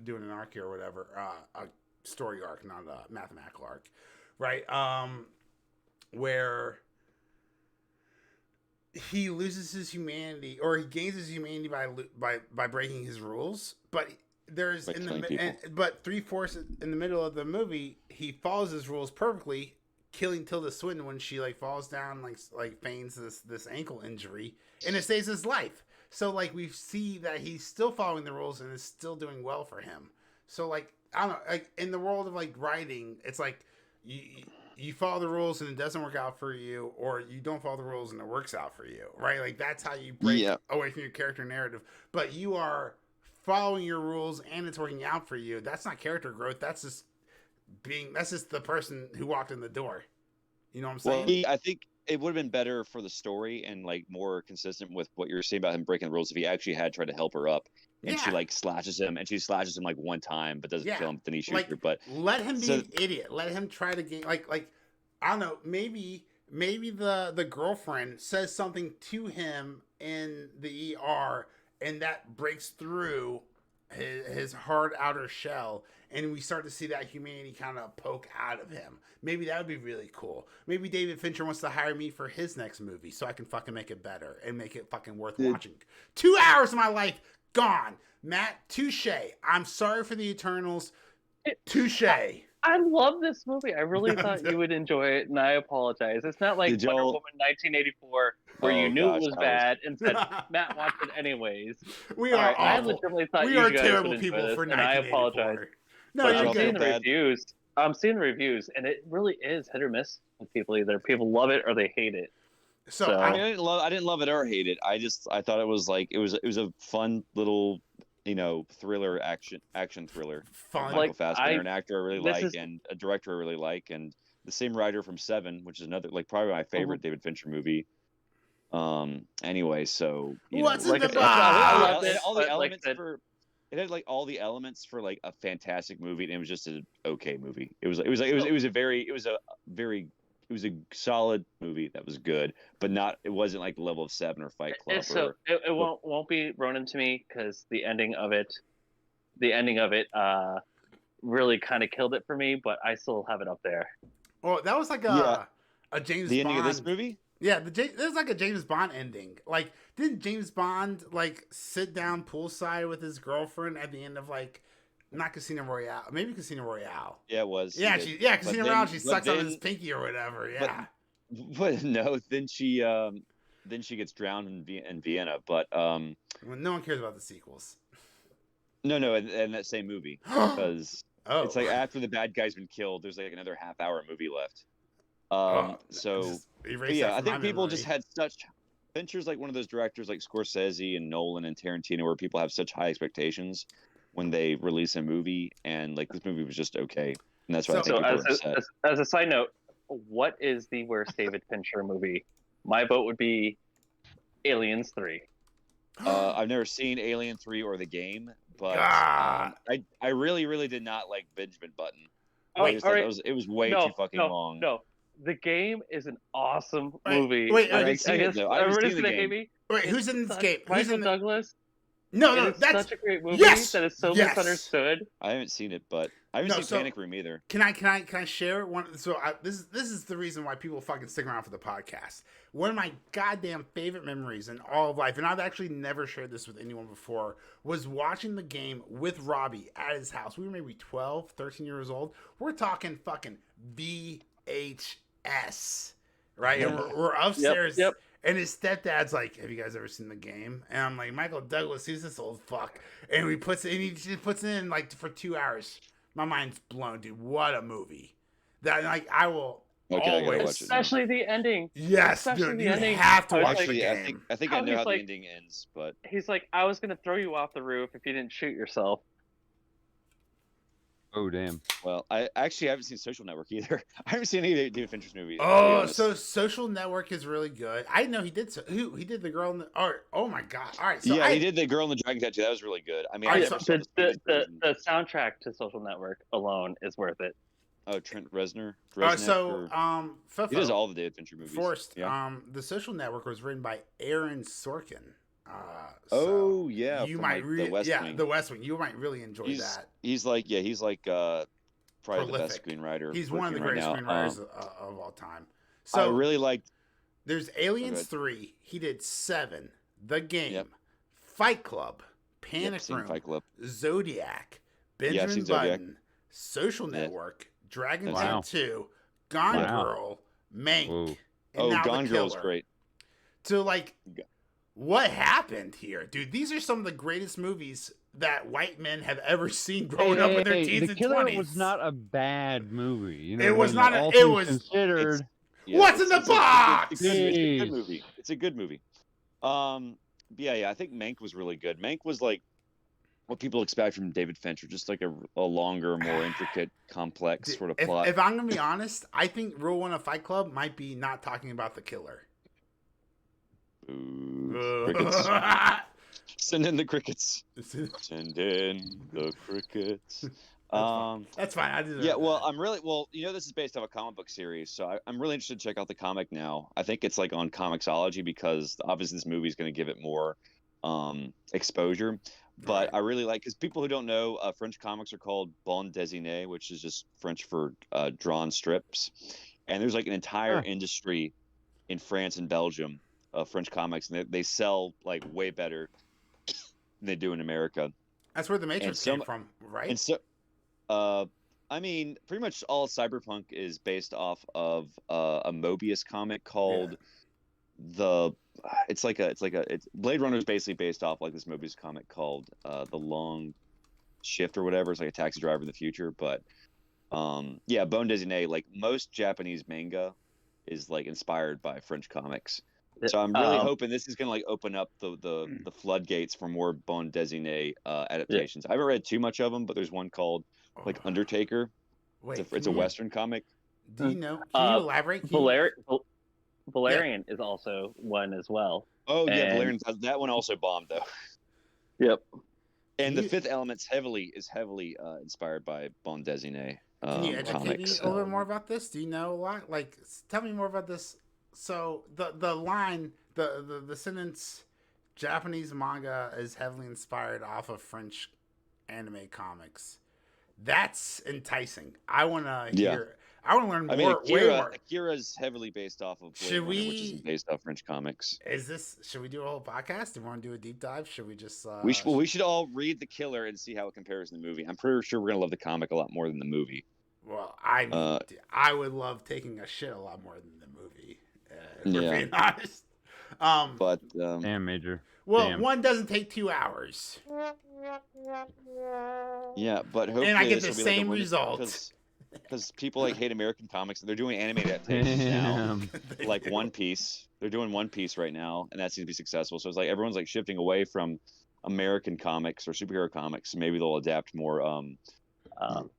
doing an arc here or whatever, a story arc, not a mathematical arc, right? Where he loses his humanity, or he gains his humanity by breaking his rules. But there's By killing people. but 3/4 in the middle of the movie, he follows his rules perfectly, killing Tilda Swinton when she like falls down, like feigns this ankle injury, and it saves his life. So like we see that he's still following the rules and it's still doing well for him. So like I don't know, like in the world of like writing, it's like you follow the rules and it doesn't work out for you, or you don't follow the rules and it works out for you, right? Like that's how you break away from your character narrative. But you are following your rules and it's working out for you. That's not character growth. That's just the person who walked in the door. You know what I'm saying? Well, I think it would have been better for the story and like more consistent with what you're saying about him breaking the rules if he actually had tried to help her up. And she like slashes him, and she slashes him like one time, but doesn't kill him. Then he shoots her. But let him be an idiot. Let him try to gain like I don't know. Maybe the girlfriend says something to him in the ER, and that breaks through his hard outer shell, and we start to see that humanity kind of poke out of him. Maybe that would be really cool. Maybe David Fincher wants to hire me for his next movie so I can fucking make it better and make it fucking worth watching. 2 hours of my life gone. Matt, touche. I'm sorry for the Eternals. Touche. I love this movie. I really thought you would enjoy it, and I apologize. It's not like Wonder Woman 1984 where you knew it was bad and said, Matt watched it anyways. We are awful. I legitimately thought we you are guys terrible would people enjoy for this, and I 1984. apologize. No, But you're I'm seeing good. the reviews. I'm seeing the reviews, and it really is hit or miss with people. Either people love it or they hate it. So I didn't love it or hate it. I thought it was like it was a fun little thriller action thriller. Fun. Michael Fassbender, an actor I really like, and a director I really like, and the same writer from Seven, which is another probably my favorite David Fincher movie. Anyway, so what's in the box? It had like all the elements for like a fantastic movie, and it was just an okay movie. It was a solid movie that was good, but it wasn't like the level of Seven or Fight Club. So it won't be Ronin to me because the ending of it really kind of killed it for me, but I still have it up there. Well, that was like a James Bond. The ending of this movie? Yeah, there's like a James Bond ending. Like, didn't James Bond like sit down poolside with his girlfriend at the end of like not Casino Royale, maybe Casino Royale? Yeah, it was. Yeah, Casino Royale. She sucks on his pinky or whatever. Yeah. But no, then she gets drowned in Vienna. But well, no one cares about the sequels. No, in that same movie because it's like after the bad guy's been killed, there's like another half-hour movie left. I think people just had such. Fincher's like one of those directors like Scorsese and Nolan and Tarantino where people have such high expectations when they release a movie, and like this movie was just okay, and that's why I think people were upset. As a side note, what is the worst David Fincher movie? My vote would be Aliens 3. I've never seen Alien 3 or The Game, but I really, really did not like Benjamin Button. It was way too fucking long. No, The Game is an awesome movie. Wait, I haven't seen it though. I haven't seen The Game. Wait, who's in this game? Michael Douglas. No, that's such a great movie that is so misunderstood. I haven't seen it, but I haven't seen Panic Room either. Can I share one? So this is the reason why people fucking stick around for the podcast. One of my goddamn favorite memories in all of life, and I've actually never shared this with anyone before, was watching The Game with Robbie at his house. We were maybe 12, 13 years old. We're talking fucking VHS, right? And we're upstairs. Yep. And his stepdad's like, "Have you guys ever seen The Game?" And I'm like, "Michael Douglas, who's this old fuck?" And he just puts it in like for 2 hours. My mind's blown, dude. What a movie! That like I will always, especially the ending. Yes, dude, you have to watch The Game. I think I know how the ending ends, but he's like, "I was gonna throw you off the roof if you didn't shoot yourself." Oh damn! Well, I haven't seen Social Network either. I haven't seen any of David Fincher's movies. Oh, so Social Network is really good. I didn't know he did. He did the girl in the. Oh my god! All right, so he did the Girl in the Dragon Tattoo. That was really good. I mean, the soundtrack to Social Network alone is worth it. Oh, Trent Reznor. He does all the David Fincher movies. Forrest. Yeah. The Social Network was written by Aaron Sorkin. You might The West Wing. The West Wing. You might really enjoy that. He's like probably prolific. The best screenwriter. He's one of the greatest screenwriters of all time. So I really liked. There's Aliens 3. He did 7, The Game, Fight Club, Panic Room, Fight Club. Zodiac, Benjamin Button, Social Network, Dragon Tattoo, Gone Girl, Mank, and now Gone The Girl's Killer. great. So like, what happened here, dude? These are some of the greatest movies that white men have ever seen growing up in their teens and 20s. The and Killer 20s. was not a bad movie. You know it was not. It was considered. What's in the box? It's a good movie. It's a good movie. I think Mank was really good. Mank was like what people expect from David Fincher, just like a longer, more intricate, complex sort of plot. If I'm gonna be honest, I think Rule 1 of Fight Club might be not talking about the killer. Crickets. Send in the crickets. Send in the crickets. That's fine. I deserve that. This is based off a comic book series, so I'm really interested to check out the comic now. I think it's like on Comixology because obviously this movie is going to give it more exposure. But I really like, because people who don't know, French comics are called bande dessinée, which is just French for drawn strips. And there's like an entire industry in France and Belgium of French comics, and they sell like way better than they do in America. That's where the Matrix came from, right? And so, I mean, pretty much all cyberpunk is based off of a Mobius comic called it's Blade Runner is basically based off like this Mobius comic called The Long Shift or whatever. It's like a taxi driver in the future, but yeah, Bone Dessinée, like most Japanese manga is like inspired by French comics. So I'm really hoping this is gonna like open up the floodgates for more Bone Dessinée adaptations. I haven't read too much of them, but there's one called like Undertaker. Wait, it's a Western comic. Do you know? Can you elaborate? Valerian is also one as well. Oh yeah, Valerian. That one also bombed though. Yep. And the Fifth Element's heavily inspired by Bande Dessinée. Can you educate comics. me a little bit more about this? Do you know a lot? Like, tell me more about this. So the line, the sentence, Japanese manga is heavily inspired off of French anime comics. That's enticing. I want to hear. I want to learn more. Way more. Akira's heavily based off of Blade Runner, which is based off French comics. Should we do a whole podcast? Do we want to do a deep dive? Should we just? We should all read The Killer and see how it compares to the movie. I'm pretty sure we're gonna love the comic a lot more than the movie. Well, I would love taking a shit a lot more than the movie. If we're being honest. Damn, Major. Well, Damn. one doesn't take 2 hours. Yeah, but hopefully and I get the this will be same result. Because people like hate American comics, and they're doing animated adaptations now, like One Piece. They're doing One Piece right now, and that seems to be successful. So it's like everyone's like shifting away from American comics or superhero comics. Maybe they'll adapt more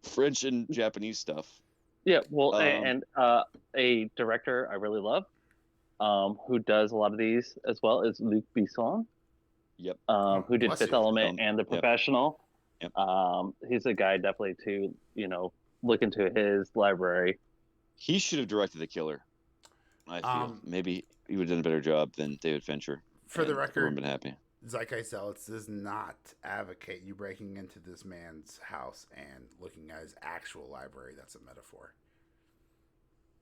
French and Japanese stuff. Yeah, well, and a director I really love, who does a lot of these as well, is Luc Besson. Yep. Who did Fifth Element and The Professional. Yep. He's a guy definitely to look into his library. He should have directed The Killer. I feel maybe he would have done a better job than David Fincher. For the record, I've been happy. Zeitgeist Zealots does not advocate you breaking into this man's house and looking at his actual library. That's a metaphor.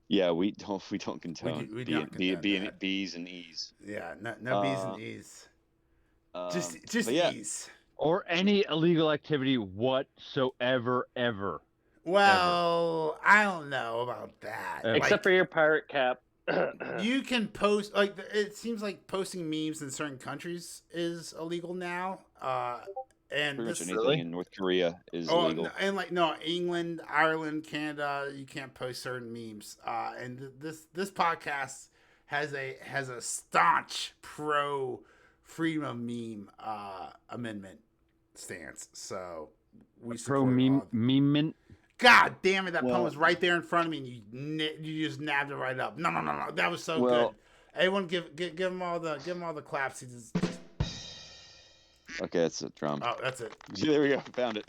Yeah, we don't condone we don't condone B's and E's. Yeah, no B's and E's. Just E's. Or any illegal activity whatsoever, ever. Well, I don't know about that. Except for your pirate cap. You can post, like, it seems like posting memes in certain countries is illegal now. And pretty much anything in North Korea is illegal. And England, Ireland, Canada, you can't post certain memes. And this podcast has a staunch pro freedom of meme amendment stance. So we pro meme. God damn it! That pun was right there in front of me, and you just nabbed it right up. No, that was so good. Everyone, give him all the claps. Okay, that's a drum. Oh, that's it. There we go. Found it.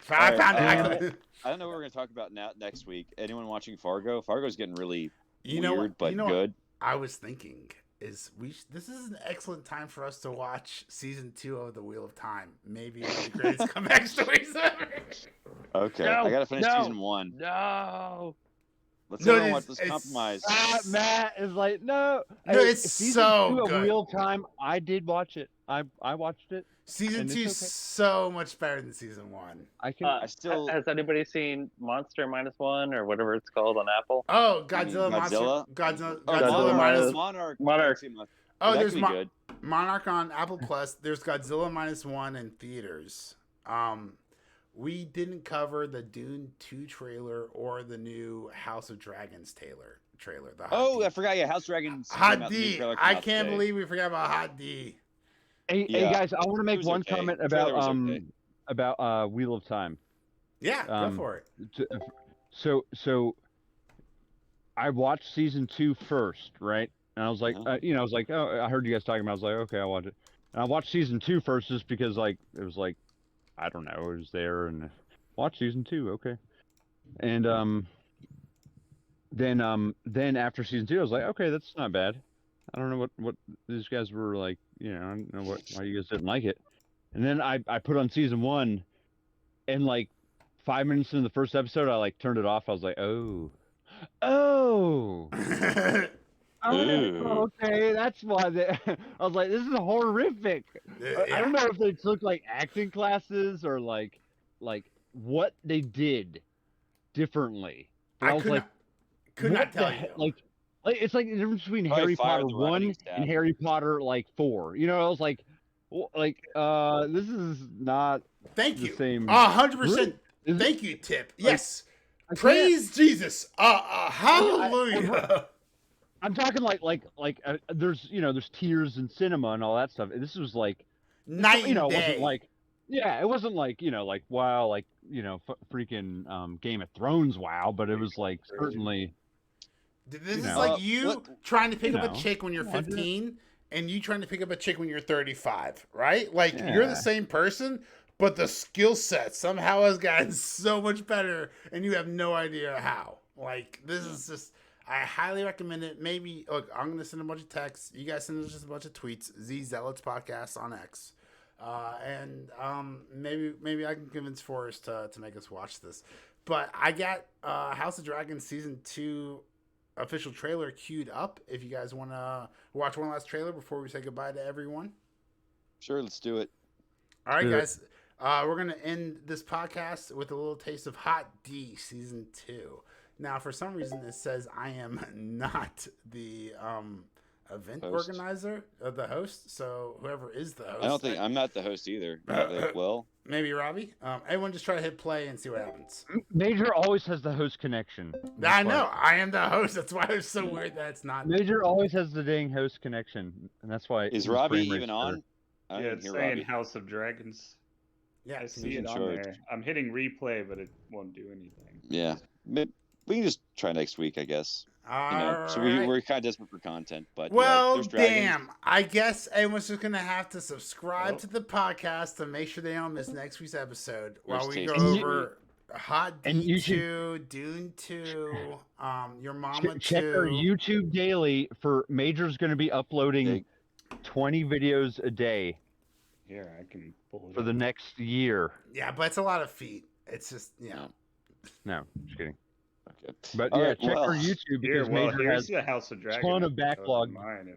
I found it. I don't know what we're gonna talk about next week. Anyone watching Fargo? Fargo's getting really weird, what? but good. I was thinking is this is an excellent time for us to watch season 2 of The Wheel of Time. Maybe one of the greatest comeback stories ever. Okay, I gotta finish season 1. No. Let's compromise. Matt is like, no. It's so good. Wheel of Time. I did watch it. I watched it. Season 2 is so much better than season 1. Has anybody seen Monster -1 or whatever it's called on Apple? Oh, Godzilla minus Monarch. Oh, there's Monarch on Apple Plus. There's Godzilla -1 in theaters. We didn't cover the Dune 2 trailer or the new House of Dragons trailer. I forgot. Yeah, House of Dragons. Hot D. I can't believe we forgot about Hot D. Hey guys, I want to make one comment about Wheel of Time. Yeah, go for it. So I watched season 2 first, right? And I was like, oh, I heard you guys talking about it. I was like, okay, I'll watch it. And I watched season 2 first just because, like, it was like, I don't know, it was there, and watch season 2, okay. And then after season 2, I was like, okay, that's not bad. I don't know what these guys were like, I don't know why you guys didn't like it. And then I put on season 1, and like 5 minutes into the first episode, I like turned it off. I was like, oh, Ooh. okay, that's why I was like, this is horrific. I don't know if they took like acting classes or like what they did differently. But I was like, could what not the tell heck? you. Like it's like the difference between Probably Harry fired Potter the writing 1 staff. and Harry Potter like 4. You know, I was like, this is not Thank the you. same. 100%. Is- Thank you, Tip. Yes. I can't- Praise Jesus. Hallelujah. I'm talking like there's there's tears in cinema and all that stuff. This was like Night it and wasn't day. like it wasn't like like wow, like freaking Game of Thrones wow, but it was like certainly This is know. like you trying to pick up a know. chick when you're Come on, dude. 15 and you trying to pick up a chick when you're 35, right? Like you're the Yeah. same person, but the skill set somehow has gotten so much better and you have no idea how. Like this is just, I highly recommend it. Maybe look, I'm gonna send a bunch of texts. You guys send us just a bunch of tweets. Zealots podcast on X, and maybe I can convince Forrest to make us watch this. But I got House of Dragons season 2 official trailer queued up. If you guys want to watch one last trailer before we say goodbye to everyone. Sure, let's do it. All right, Do it. guys. We're going to end this podcast with a little taste of Hot D season 2. Now, for some reason, it says I am not the event Host. organizer, the host. So whoever is the host, I don't think I'm not the host either. Well, maybe Robbie. Everyone just try to hit play and see what happens. Major always has the host connection. I know. I am the host. That's why it's so weird that it's not. Major always has the dang host connection, and that's why. is his Robbie frame rate's even on? better. I Yeah, didn't it's hear saying Robbie. House of Dragons. Yeah, I it's see in it on charge. there. I'm hitting replay, but it won't do anything. Yeah, we can just try next week, I guess. So we're kind of desperate for content, but Well, there's dragons. damn. I guess everyone's just going to have to subscribe Oh. to the podcast to make sure they don't miss next week's episode while Where's we go Tasty? over Hot And you D2, Dune 2, Your Mama Check our 2. YouTube daily for Major's going to be uploading Big. 20 videos a day Here, I can pull it for up. the next year. Yeah, but it's a lot of feet. It's just, No. No, just kidding. Okay. But All yeah, right, check well, our YouTube Here, because well, Major here's has the House of Dragons. ton of episode backlog. on Mine.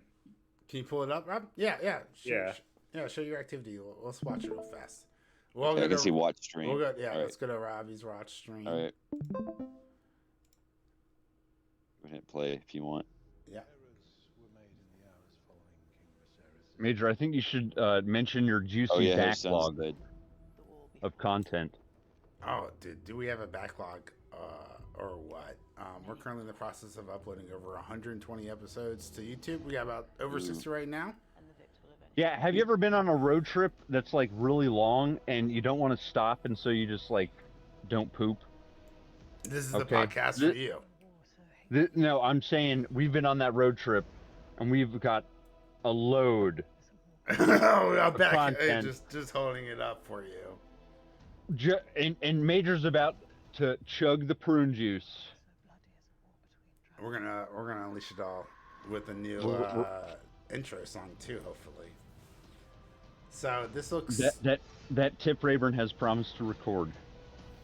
Can you pull it up, Rob? Yeah. Yeah. Show your activity. Let's watch it real fast. We'll I go can see to, watch stream. we'll go, All right. let's go to Robbie's watch stream. All right. Go ahead and play if you want. Yeah. Major. I think you should mention your juicy Oh yeah, her sounds backlog good. of content. Oh, dude, do we have a backlog or what? We're currently in the process of uploading over 120 episodes to YouTube. We got about over 60 right now. Yeah, have you ever been on a road trip that's like really long and you don't want to stop, and so you just like don't poop? This is the Okay. podcast for you. No, I'm saying we've been on that road trip and we've got a load. Oh, back, content. just holding it up for you. And Major's about to chug the prune juice. We're gonna unleash it all with a new intro song too, hopefully. So this looks That Tip Rayburn has promised to record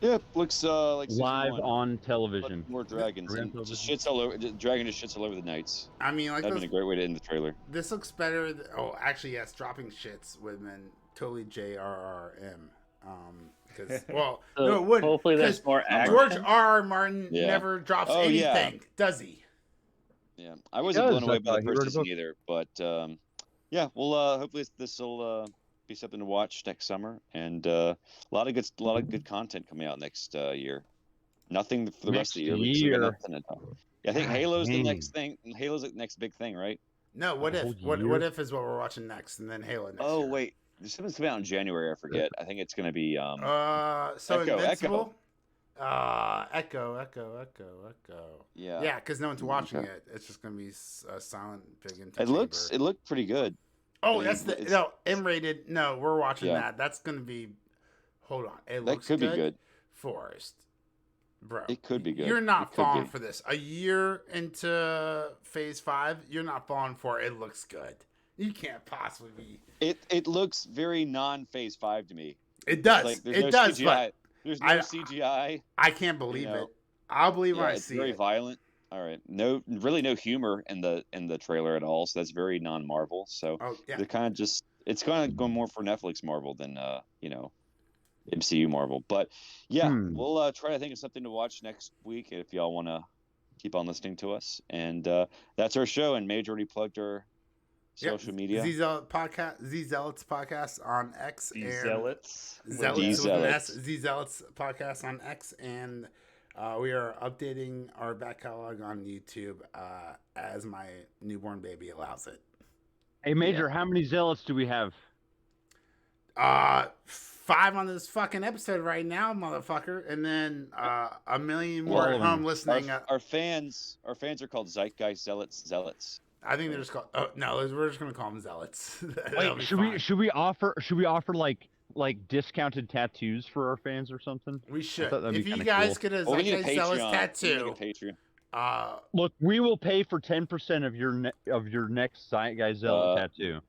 Yeah, looks like season live one. on television. More dragons. Around And television. just shits all over. Dragon just shits all over the knights. I mean, like That'd been a great way to end the trailer. this looks better. Oh, actually, yes, dropping shits would have been totally JRRM. Because well, So no, it wouldn't. hopefully there's 'cause more George action. R. Martin Yeah. never drops Oh, yeah. anything, does he? Yeah, I wasn't does, blown away I by thought. the He first wrote a season book. either, but yeah, well, hopefully this will be something to watch next summer, and a lot of good content coming out next year. Nothing for the rest of the year. Next because we got year. nothing to talk. Yeah, I think God Halo's the dang. next thing. Halo's the next big thing, right? No, what A if? whole What year? if is what we're watching next, and then Halo next Oh year. wait, there's something coming out in January. I forget. I think it's gonna be So Echo, Invincible. Echo. yeah. Yeah, because no one's watching Okay. it. It's just gonna be a silent big empty It looked pretty good. Oh, I that's mean, the it's- no M-rated. No, we're watching Yeah. that. That's gonna be. Hold on, it That looks could good. be good. Forrest, bro, It could be good. You're not It could falling be. for this. A year into Phase 5, you're not falling for it. It looks good. You can't possibly be. It looks very non-Phase 5 to me. It does. Like there's It no does, CGI. but There's no I- CGI. I can't believe know, it. I'll believe Yeah, when I it's see very it. violent. All right, really no humor in the trailer at all. So that's very non-Marvel. So Oh yeah. they're kind of just it's kind of going more for Netflix Marvel than MCU Marvel. But yeah, we'll try to think of something to watch next week if y'all want to keep on listening to us. And that's our show. And Major already plugged our social media. Z Zealots podcast on X. The and Zealots. Zealots with an S. Zealots. Z Zealots podcast on X, and we are updating our back catalog on YouTube as my newborn baby allows it. Hey, Major, how many zealots do we have? 5 on this fucking episode right now, motherfucker, and then a million more All at of home them. listening. Our fans are called Zeitgeist Zealots. I think they're just called. Oh no, we're just gonna call them Zealots. That'll Wait, be should fine. we offer like discounted tattoos for our fans or something? We should. thought that'd be If you kinda guys cool. get a Well, we need a Zeitgeist Zealots Patreon. tattoo, We need a Patreon. Look, we will pay for 10% of your next Zeitgeist Zealot tattoo.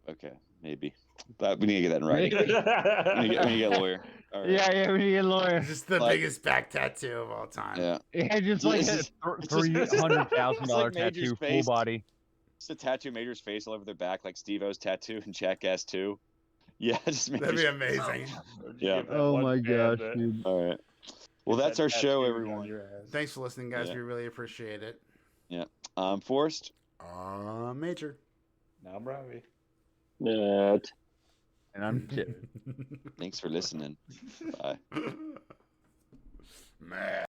Okay, maybe. But we need to get that in writing. Maybe. we need to get a lawyer. All right. Yeah, we need a lawyer. just the Like- biggest back tattoo of all time. Yeah. Yeah, just like It's a just- $300,000 it's like Major's tattoo, full face. body. Just a tattoo Major's face all over their back, like Steve-O's tattoo in Jackass 2. Yeah, just That'd be Major's. amazing. Yeah. Oh my gosh, dude. All right. Well, that's our show, everyone. Thanks for listening, guys. Yeah. We really appreciate it. Forrest. Major. Now I'm Robbie. Nut. And I'm Tip. Thanks for listening. Bye. Man.